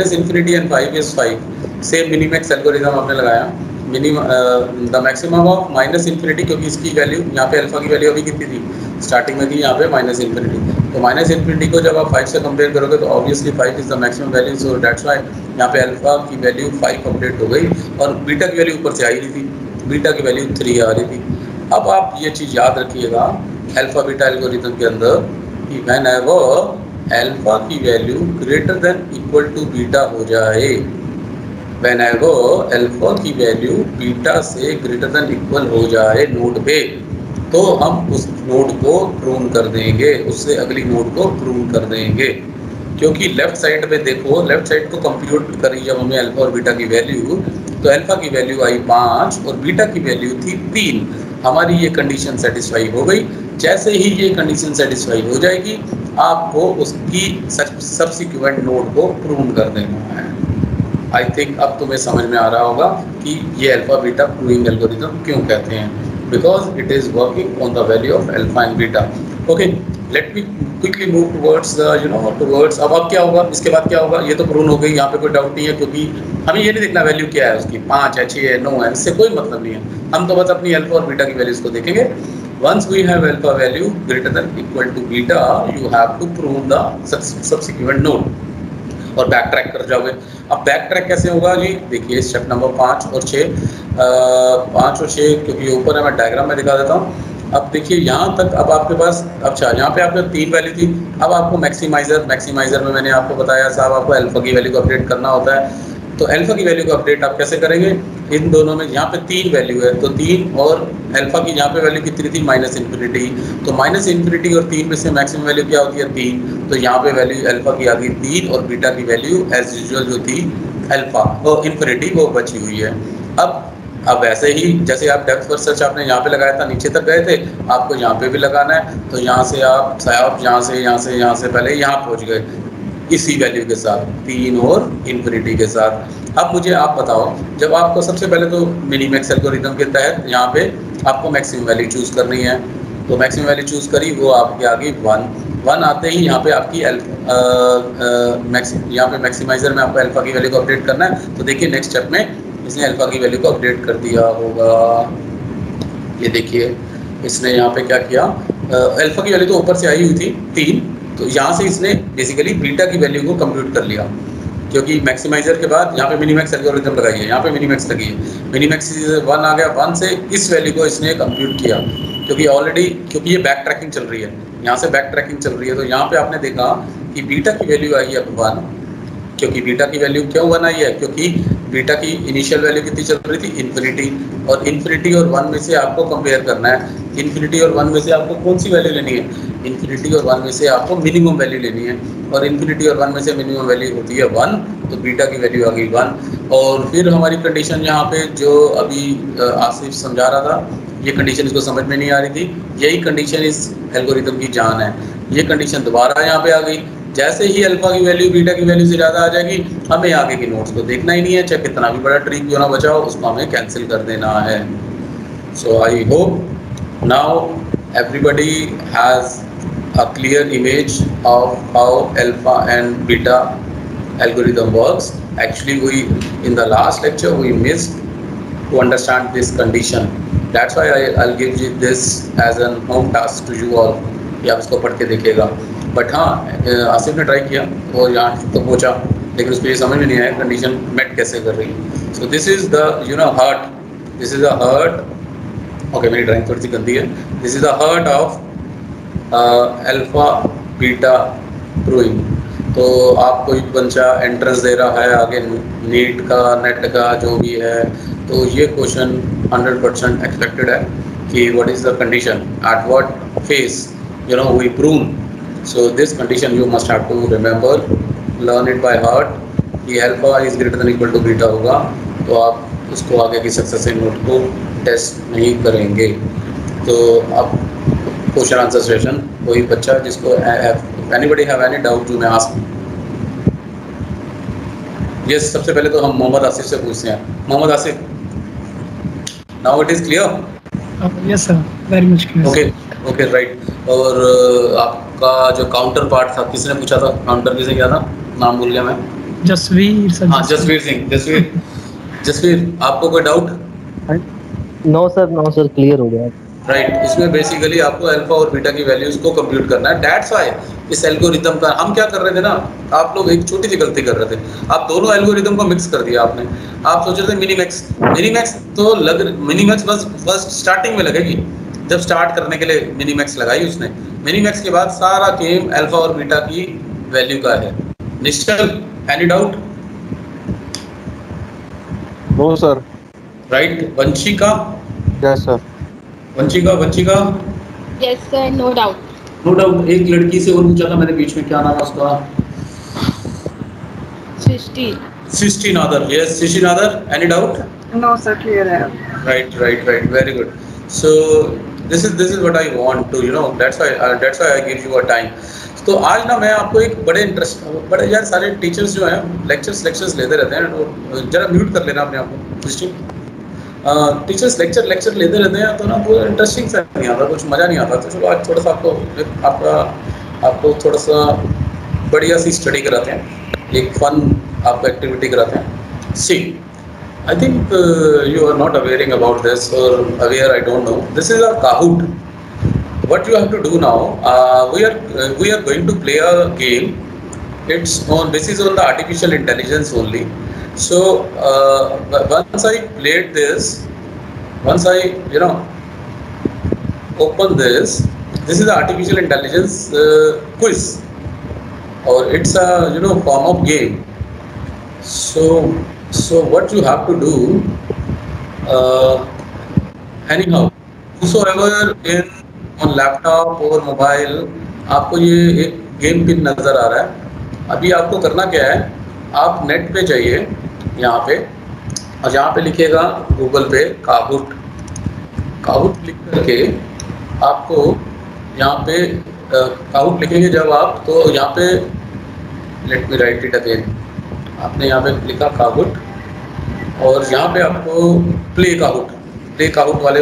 and 5 is 5। Same Minimax algorithm आपने लगाया, द मैक्सिमम ऑफ -∞, क्योंकि इसकी वैल्यू यहाँ पे अल्फा की वैल्यू अभी कितनी थी, स्टार्टिंग में थी यहाँ पे -∞, तो -∞ को जब आप 5 से कंपेयर करोगे तो obviously 5 is the maximum value, so that's why यहाँ पे अल्फा की वैल्यू 5 अपडेट हो गई, और बीटा की वैल्यू ऊपर से आई रही थी, बीटा की वैल्यू 3 आ रही थी। अब आप ये चीज़ याद रखिएगा, अल्फा बीटा एल्गोरिथम के अंदर कि whenever अल्फा की value greater than equal to beta हो जाए, whenever अल्फा की वैल्यू बीटा से ग्रेटर देन इक्वल हो जाए नोड पे, तो हम उस नोड को प्रून कर देंगे, उससे अगली नोड को प्रून कर देंगे। क्योंकि लेफ्ट साइड पे देखो, लेफ्ट साइड को कंप्यूट करी जब हमें अल्फा और बीटा की वैल्यू, तो अल्फा की वैल्यू आई 5 और बीटा की वैल्यू थी 3। हमारी ये कंडीशन सेटिस्फाई हो गई। जैसे ही ये कंडीशन सेटिस्फाई हो जाएगी, आपको उसकी सब्सिक्वेंट नोड को प्रून कर देना है। आई थिंक अब तुम्हें समझ में आ रहा होगा कि ये अल्फा बीटा प्रूविंग एल्गोरिथम क्यों कहते हैं, because it is working on the value of alpha and beta. Okay, let me quickly move towards towards. अब क्या होगा, इसके बाद क्या होगा, ये तो प्रूव हो गई, यहाँ पे कोई डाउट नहीं है, क्योंकि हमें ये नहीं देखना वैल्यू क्या है उसकी, 5 है, 6 है, 9 है, इससे कोई मतलब नहीं है। हम तो बस अपनी अल्फा और बीटा की वैल्यूज को देखेंगे। Once we have alpha value greater than equal to beta, you have to prove the subsequent node और बैक ट्रैक कर जाओगे। अब बैक ट्रैक कैसे होगा जी, देखिए स्टेप नंबर 5 और 6, 5 और 6 क्योंकि ऊपर है, मैं डायग्राम में दिखा देता हूँ। अब देखिए यहाँ तक, अब आपके पास, अच्छा यहाँ पे आपके 3 वैल्यू थी। अब आपको मैक्सिमाइजर में मैंने आपको बताया साहब, आपको अल्फा की वैल्यू को अपडेट करना होता है। तो अल्फा की वैल्यू को अपडेट आप कैसे करेंगे, इन दोनों में यहाँ पे 3 वैल्यू है, तो 3 और अल्फा की यहाँ पे वैल्यू कितनी थी, -∞। तो -∞ और 3 में से मैक्सिमम वैल्यू क्या होती है, 3। तो यहाँ पे वैल्यू अल्फा की आ गई 3 और बीटा की वैल्यू एज यूजुअल जो थी अल्फा और इन्फिनिटी वो बची हुई है। अब ऐसे ही जैसे आप डेप्थ फर्स्ट सर्च आपने यहाँ पे लगाया था, नीचे तक गए थे, आपको यहाँ पे भी लगाना है। तो यहाँ से आप यहाँ से पहले यहाँ पहुँच गए इसी वैल्यू के साथ, 3 और इन्फिनिटी के साथ। अब मुझे आप बताओ, जब आपको सबसे पहले तो मिनीमैक्स एल्गोरिथम के तहत यहाँ पे आपको मैक्सिमम वैल्यू चूज़ करनी है। तो मैक्सिमम वैल्यू चूज़ करी, वो आपकी आ गई 1 आते ही यहाँ पे आपकी यहाँ पे मैक्सिमाइजर में आपको अल्फा की वैल्यू को अपडेट करना है। तो देखिए नेक्स्ट स्टेप में इसने अल्फा की वैल्यू को अपडेट कर दिया होगा। ये देखिए इसने यहाँ पे क्या किया, अल्फा की वैल्यू तो ऊपर से आई हुई थी 3, तो यहाँ से इसने बेसिकली बीटा की वैल्यू को कंप्यूट कर लिया, क्योंकि मैक्सिमाइजर के बाद यहाँ पे मिनीमैक्स एल्गोरिथम लगाई है, यहाँ पे मिनीमैक्स लगी है। मिनीमैक्स 1 आ गया, 1 से इस वैल्यू को इसने कंप्यूट किया, क्योंकि ये बैक ट्रैकिंग चल रही है, यहाँ से बैक ट्रैकिंग चल रही है। तो यहाँ पे आपने देखा कि बीटा की वैल्यू आई है अब 1, क्योंकि बीटा की वैल्यू क्यों 1 आई है, क्योंकि बीटा की इनिशियल वैल्यू कितनी चल रही थी, इन्फिनिटी। और इन्फिनिटी और 1 में से आपको कंपेयर करना है, इन्फिनिटी और 1 में से आपको कौन सी वैल्यू लेनी है, इन्फिनिटी और 1 में से आपको मिनिमम वैल्यू लेनी है। और इन्फिनिटी और 1 में से मिनिमम वैल्यू होती है 1, तो बीटा की वैल्यू आ गई 1। और फिर हमारी कंडीशन यहाँ पे जो अभी आसिफ समझा रहा था, ये कंडीशन इसको समझ में नहीं आ रही थी, यही कंडीशन इस एल्गोरिथम की जान है। ये कंडीशन दोबारा यहाँ पे आ गई, जैसे ही अल्फा की वैल्यू बीटा की वैल्यू से ज़्यादा आ जाएगी, हमें आगे की नोट्स को देखना ही नहीं है, चाहे कितना भी बड़ा ट्री क्यों ना बचा हो, उसको हमें कैंसिल कर देना है। So I hope now everybody has a clear image of how alpha and beta algorithm works. Actually, in the last lecture we missed to understand this condition. That's why I'll give you this as an home task to you all, कि आप इसको पढ़ के देखिएगा। बट हाँ, आसिफ ने ट्राई किया और यहाँ तो पहुँचा, लेकिन उसको ये समझ में नहीं आया कंडीशन मेट कैसे कर रही है। So this is the heart, this is the heart. Okay, मेरी ड्राइंग थोड़ी सी गंदी है। This is the heart of alpha beta proving. तो आपको एक बच्चा एंट्रेंस दे रहा है आगे नीट का, नेट का जो भी है, तो ये क्वेश्चन 100% एक्सपेक्टेड है कि what is the condition at what phase we prove. So this condition you must have to remember, learn it by heart कि alpha is greater than equal to beta होगा, तो आप उसको आगे की सक्सेसिव नोट को टेस्ट नहीं करेंगे। तो अब क्वेश्चन आंसर सेशन, कोई बच्चा जिसको anybody have any doubt you may ask. Yes, सबसे पहले तो हम मोहम्मद आसिफ से पूछते हैं। Mohammad Asif, now it is clear? Yes sir, very much clear. Okay right. और आपका जो काउंटर पार्ट था, किसने पूछा था? काउंटर किसे किया था, नाम भूल गया मैं। जसवीर सर। हाँ, जसवीर सिंह। जसवीर आपको कोई डाउट? नो सर, क्लियर हो गया। राइट, इसमें बेसिकली आपको अल्फा और बीटा की वैल्यूज को कंप्यूट करना है। दैट्स व्हाई इस एल्गोरिथम का हम क्या कर रहे थे ना, आप लोग एक छोटी सी गलती कर रहे थे, आप दोनों एल्गोरिथम को मिक्स कर दिया आपने। आप सोच रहे थे मिनीमैक्स तो मिनीमैक्स बस फर्स्ट स्टार्टिंग में लगेगी, जब स्टार्ट करने के लिए मिनीमैक्स लगाई उसने, मिनीमैक्स के बाद सारा गेम अल्फा और बीटा की वैल्यू का है। Nishchal, any doubt? No sir. Right. Vanshika? Yes sir. Vanshika? Yes sir, no doubt. No doubt. एक लड़की से और पूछा था मैंने बीच में, क्या नाम है उसका? Srishti Nadar. Yes, Srishti Nadar, any doubt? No sir, clear है। Right, very good. So this is what I want to, that's why I give you a time. तो आज ना मैं आपको एक बड़े यार सारे टीचर्स जो हैं लेक्चर्स लेते रहते हैं, तो जरा म्यूट कर लेना अपने आप को दृष्टि। टीचर्स लेक्चर लेते रहते हैं तो ना वो इंटरेस्टिंग सा नहीं आता, कुछ मज़ा नहीं आता। तो चलो आज थोड़ा सा आपको थोड़ा सा बढ़िया सी स्टडी कराते हैं, एक फन आपको एक्टिविटी कराते हैं। सी, I think you are not aware about this, or aware, I don't know. This is a Kahoot. What you have to do now, we are going to play a game. This is on the artificial intelligence only. So once I played this, once I open this is the artificial intelligence quiz, or it's a form of game. So what you have to do, anyhow, whosoever on laptop or mobile, आपको ये एक गेम पिन नज़र आ रहा है। अभी आपको करना क्या है, आप नेट पे जाइए यहाँ पे, और यहाँ पे लिखिएगा गूगल पे काहूट क्लिक करके आपको यहाँ पे काहूट लिखेंगे जब आप, तो यहाँ पे let me right it again, आपने यहाँ पे लिखा काहूट, और यहाँ पे आपको प्ले काहूट वाले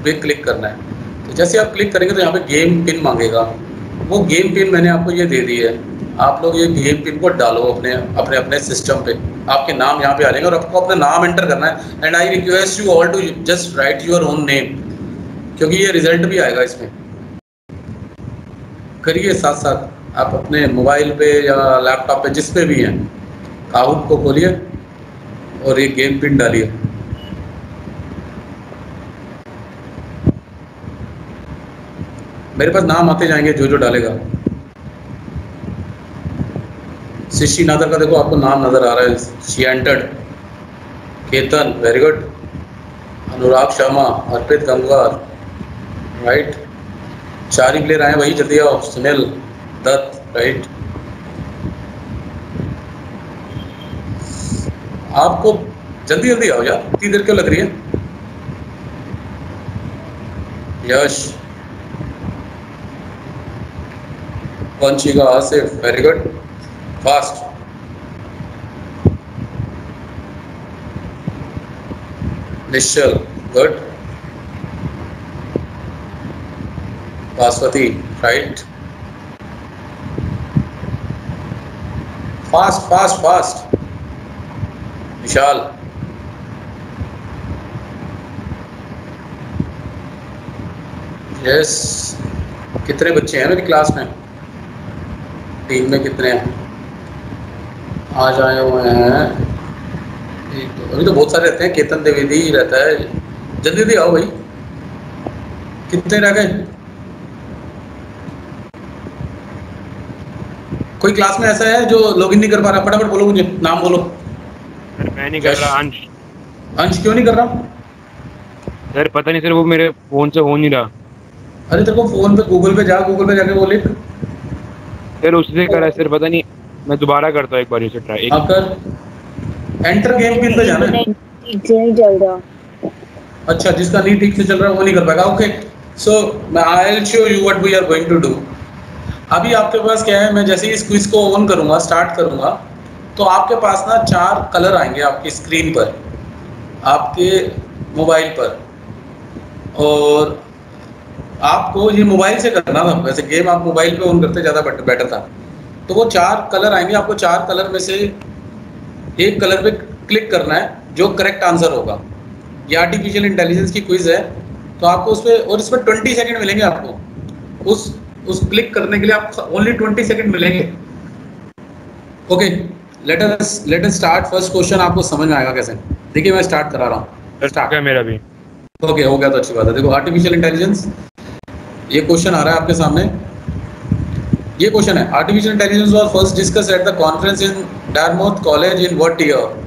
पे क्लिक करना है। तो जैसे आप क्लिक करेंगे तो यहाँ पे गेम पिन मांगेगा। वो गेम पिन मैंने आपको ये दे दी है, आप लोग ये गेम पिन को डालो अपने सिस्टम पे। आपके नाम यहाँ पे आ जाएंगे और आपको अपना नाम एंटर करना है। And I request you all to just write your own name, क्योंकि ये रिजल्ट भी आएगा इसमें। करिए साथ साथ आप अपने मोबाइल पे या लैपटॉप पे जिस पे भी हैं, काहूट को खोलिए और एक गेम पिन डालिए। मेरे पास नाम आते जाएंगे जो डालेगा। सृष्टि नादर का देखो आपको नाम नजर आ रहा है, she entered. Ketan, very good. Anurag Sharma, Arpit Gangwar, right. 4 he player आए भाई, जल्दी आओ। सुनील दत्त, राइट। आपको जल्दी आओ यार, इतनी देर क्यों लग रही है? Yash, Vanshika, Asif, very good, fast. Nishchal, good. Basavati, right. Fast. Vishal, yes. कितने बच्चे हैं मेरी क्लास में, टीम में कितने हैं? आज आए हुए हैं अभी तो बहुत सारे रहते हैं। केतन द्विवेदी रहता है, जल्दी आओ भाई। कितने रह गए? कोई क्लास में ऐसा है जो लॉगिन नहीं कर पा रहा? फटाफट बोलो, मुझे नाम बोलो। मैं नहीं कर रहा। अंश क्यों नहीं कर रहा? सर पता नहीं सर, वो मेरे फोन से हो नहीं रहा। अरे तेरे को फोन पे गूगल पे जाके वो लिख। सर उससे कर रहा है सर, पता नहीं। मैं दोबारा करता हूँ एक बार इसे ट्राई। एंटर गेम पिन पे जाना है। ठीक से नहीं चल रहा। अच्छा, जिसका नहीं ठीक से चल रहा है वो नहीं कर पाएगा। Okay, so I will show you what we are going to do. अभी आपके पास क्या है, मैं जैसे ही इस क्विज को ऑन करूंगा, स्टार्ट करूंगा, तो आपके पास ना 4 कलर आएंगे आपकी स्क्रीन पर, आपके मोबाइल पर। और आपको ये मोबाइल से करना था, वैसे गेम आप मोबाइल पे ऑन करते ज़्यादा बेटर था। तो वो 4 कलर आएंगे, आपको 4 कलर में से एक कलर पे क्लिक करना है जो करेक्ट आंसर होगा। ये आर्टिफिशियल इंटेलिजेंस की क्विज है, तो आपको उस पर, और इसमें 20 सेकंड मिलेंगे आपको उस क्लिक करने के लिए। आपको ओनली 20 सेकंड मिलेंगे। Okay, let us start. First question आपको समझ में आएगा कैसे। देखिए मैं स्टार्ट करा रहा हूँ। स्टार्ट है मेरा भी। ओके हो गया तो अच्छी बात है। देखो आर्टिफिशियल इंटेलिजेंस, ये क्वेश्चन आ रहा है आपके सामने। ये क्वेश्चन है, artificial intelligence was first discuss at the conference in Dartmouth college in what year.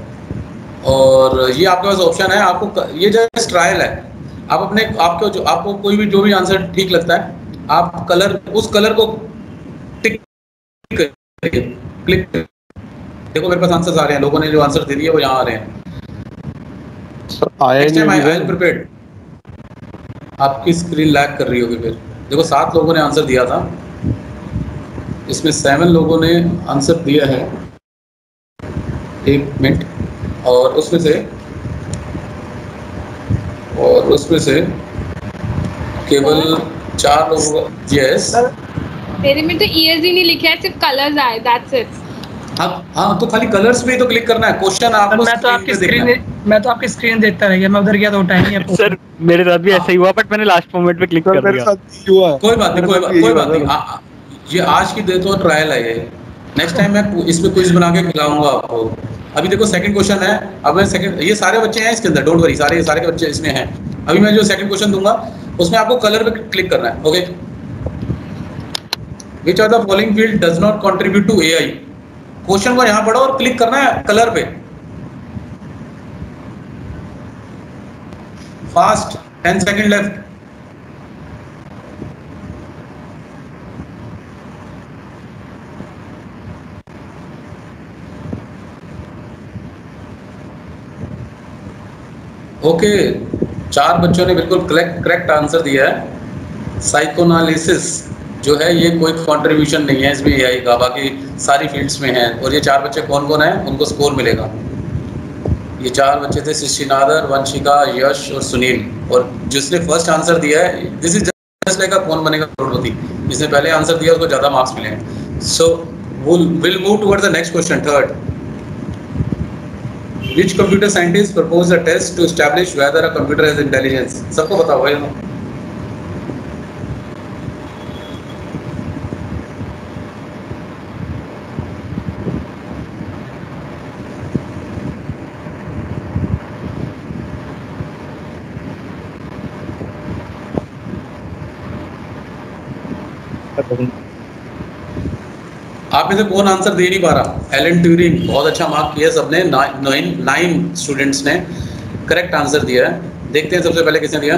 और ये आपके पास ऑप्शन है, आपको ये जस्ट ट्रायल है। आप अपने आपको जो आपको कोई भी जो भी आंसर ठीक लगता है, आप कलर उस कलर को टिक करिए, क्लिक। देखो मेरे पास आंसर्स आ रहे हैं, लोगों ने जो आंसर दे दिए वो यहाँ आ रहे हैं। Next time I am prepared. आपकी स्क्रीन लैग कर रही होगी फिर। देखो 7 लोगों ने आंसर दिया था, इसमें 7 लोगों ने आंसर दिया है, 1 मिनट। और उसमें से केवल 4 लोगों। यस मेरे में तो ईयर्स ही नहीं लिखा है, सिर्फ कलर्स आए, दैट्स इट। हाँ तो खाली कलर्स पे ही तो क्लिक करना है। क्वेश्चन आपको मैं तो आपकी स्क्रीन देखता रह गया, मैं उधर गया तो टाइम नहीं है। सर मेरे साथ भी ऐसा ही हुआ, बट मैंने लास्ट मोमेंट पे क्लिक कर दिया। कोई बात नहीं। ये आज की तो ट्रायल है ये। नेक्स्ट टाइम मैं इस पे क्विज बना के खिलाऊंगा आपको। अभी देखो सेकंड क्वेश्चन है। अब मैं सेकंड, ये सारे बच्चे हैं इसके अंदर, डोंट वरी, सारे के बच्चे इसमें हैं। अभी मैं जो सेकंड क्वेश्चन दूंगा उसमें आपको कलर पे क्लिक करना है। Okay, which of the following field does not contribute to AI. Question को यहां पढ़ो और क्लिक करना है कलर पे। Fast, 10 second left. ओके, 4 बच्चों ने बिल्कुल करेक्ट आंसर दिया है। साइकोनालिसिस जो है ये कोई कंट्रीब्यूशन नहीं है इसमें एआई का, बाकी सारी फील्ड्स में है। और ये 4 बच्चे कौन कौन है उनको स्कोर मिलेगा। ये 4 बच्चे थे, सृष्टिनादर, वंशिका, यश और सुनील। और जिसने फर्स्ट आंसर दिया है, दिस इज जस्ट लाइक कौन बनेगा करोड़पति, जिसने पहले आंसर दिया उसको ज़्यादा मार्क्स मिले हैं। So will move toward the next question, third. Which computer scientist proposed a test to establish whether a computer has intelligence? सबको पता होगा ये। आप में से कौन आंसर दे नहीं पा रहा? एलन ट्यूरिंग, बहुत अच्छा मार्क किया सबने, 9 स्टूडेंट्स ने करेक्ट आंसर दिया है। देखते हैं सबसे पहले किसने दिया।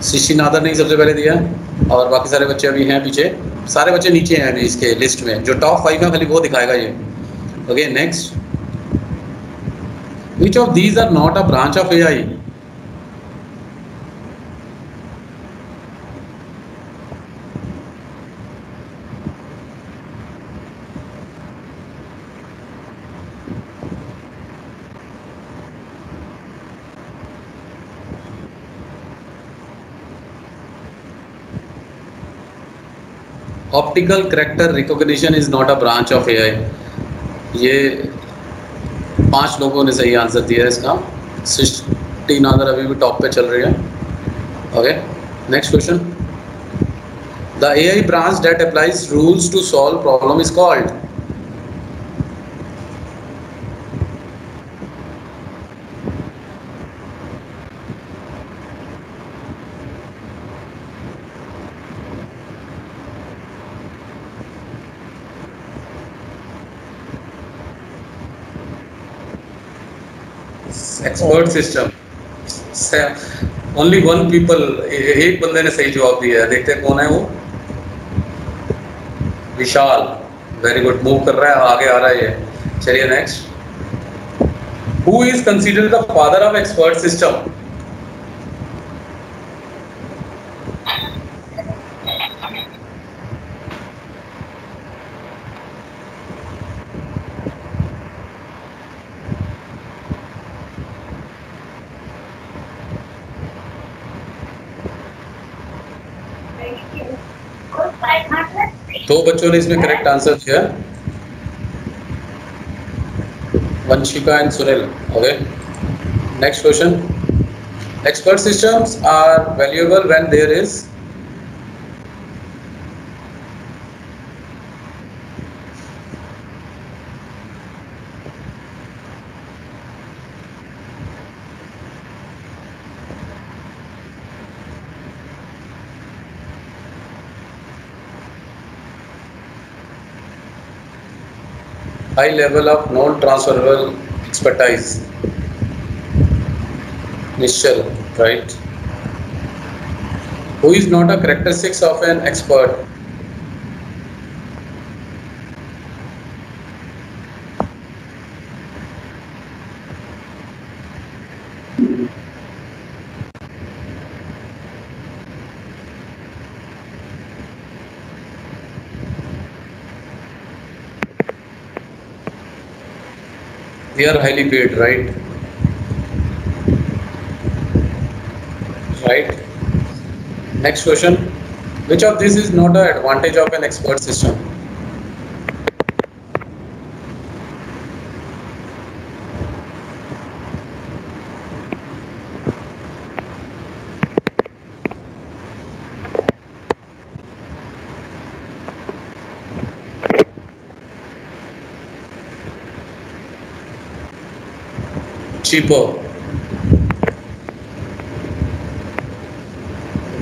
सृष्टिनादर ने सबसे पहले दिया, और बाकी सारे बच्चे अभी हैं पीछे। सारे बच्चे नीचे हैं अभी इसके लिस्ट में, जो टॉप 5 है खाली वो दिखाएगा ये। Okay next, which of these are not a branch of AI. Optical character recognition is not a branch of AI. ये 5 लोगों ने सही आंसर दिया है इसका। सृष्टिनादर अभी भी टॉप पे चल रही है। Okay next question, the AI branch that applies rules to solve problem is called. Expert system. Only 1 people, एक बंदे ने सही जवाब दिया है। देखते हैं कौन है वो। विशाल, वेरी गुड, मूव कर रहा है, आगे आ रहा है ये। चलिए next, who is considered the father of expert system. दो बच्चों ने इसमें करेक्ट आंसर दिया, Vanshika and Sunil. Okay next question, expert systems are valuable when there is high level of non-transferable expertise. Nischal, right? Who is not a characteristics of an expert? They are highly paid, right? Right. Next question. Which of this is not an advantage of an expert system? Cheaper.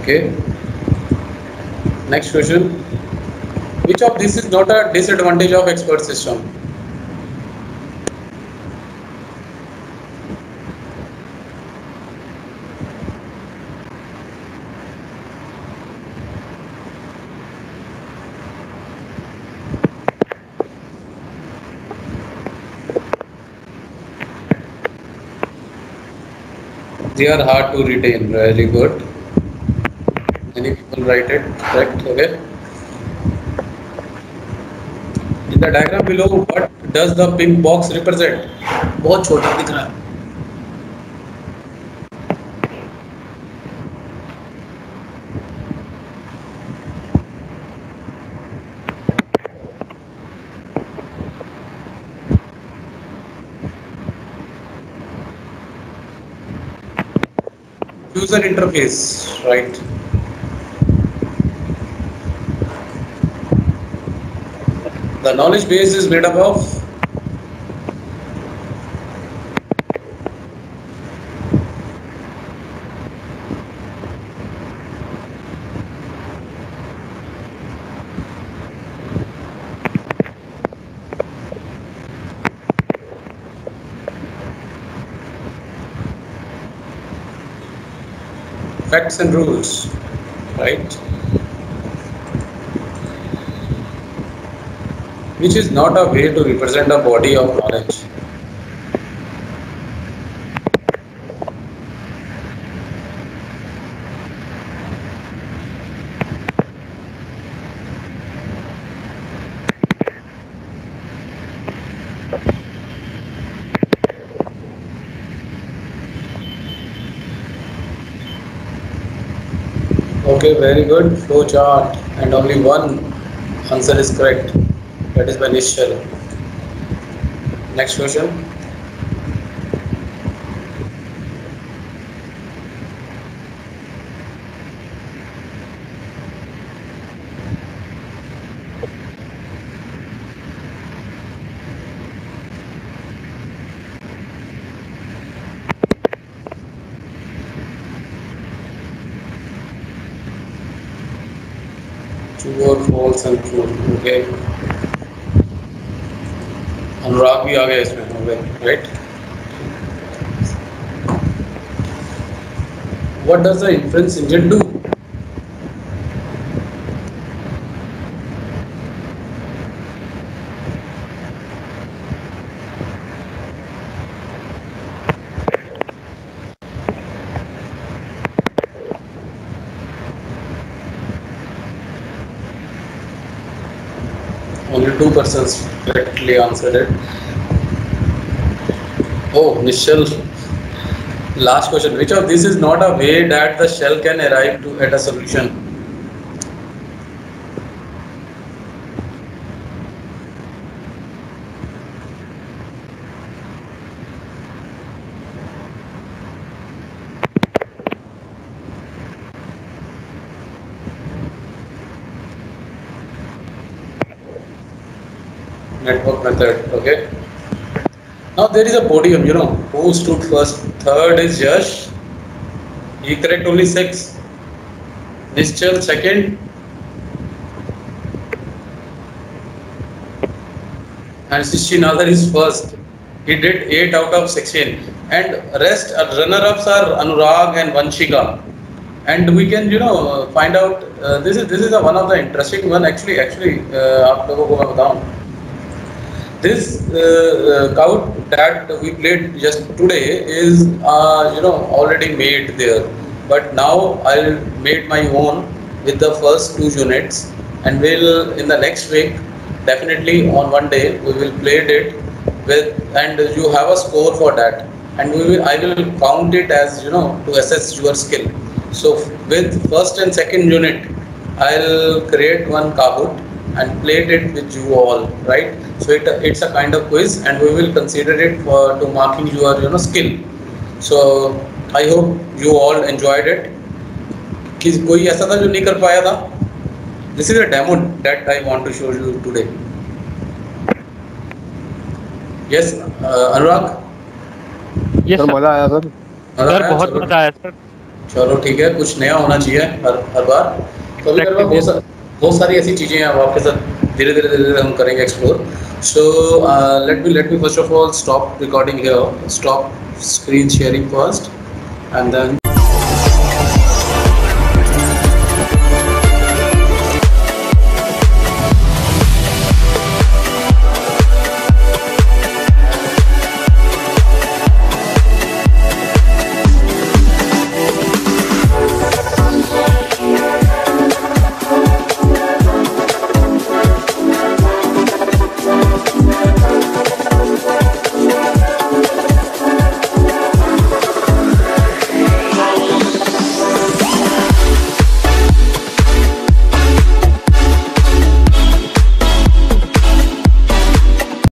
Okay. Next question. Which of this is not a disadvantage of expert system? They are hard to retain. Really good. Many people write it correct. Okay. In the diagram below, what does the pink box represent? बहुत छोटा दिख रहा है. User interface, right? The knowledge base is made up of facts and rules, right? Which is not a way to represent a body of knowledge. Okay, very good. Flow chart, and only one answer is correct. That is by Nischal. Next question. True or false and true. Okay. अनुराग भी आ गया इसमें. Okay, right? What does the inference engine do? Only 2 persons correctly answered it. Oh, Nischal. Last question. Which of this is not a way that the shell can arrive at a solution? Network method. Okay. Now there is a podium, who stood first? Third is Yash. He correct only 6. Nischal second. and Srinathar is first. He did 8 out of 16, and rest runner-ups are Anurag and Vanshika. And we can, find out. This is one of the interesting one actually. आप लोगों को मैं बताऊं. This count that we played just today is already made there, but now I'll made my own with the first 2 units, and we'll in the next week definitely on one day we will play it with, and you have a score for that, and I will count it as to assess your skill. So with first and second unit I'll create one Kahoot and played it with you all, right? So it's a kind of quiz, and we will consider it for to marking your skill. So I hope you all enjoyed it. कि कोई ऐसा था जो नहीं कर पाया था? This is a demo that I want to show you today. Yes, Anurag. Yes, sir मजा आया सर. सर बहुत मजा आया सर. चलो ठीक है, कुछ नया होना चाहिए हर बार. कभी कभी बहुत सारी ऐसी चीजें हैं आपके साथ धीरे धीरे हम करेंगे explore. So let me first of all stop recording here, stop screen sharing first, and then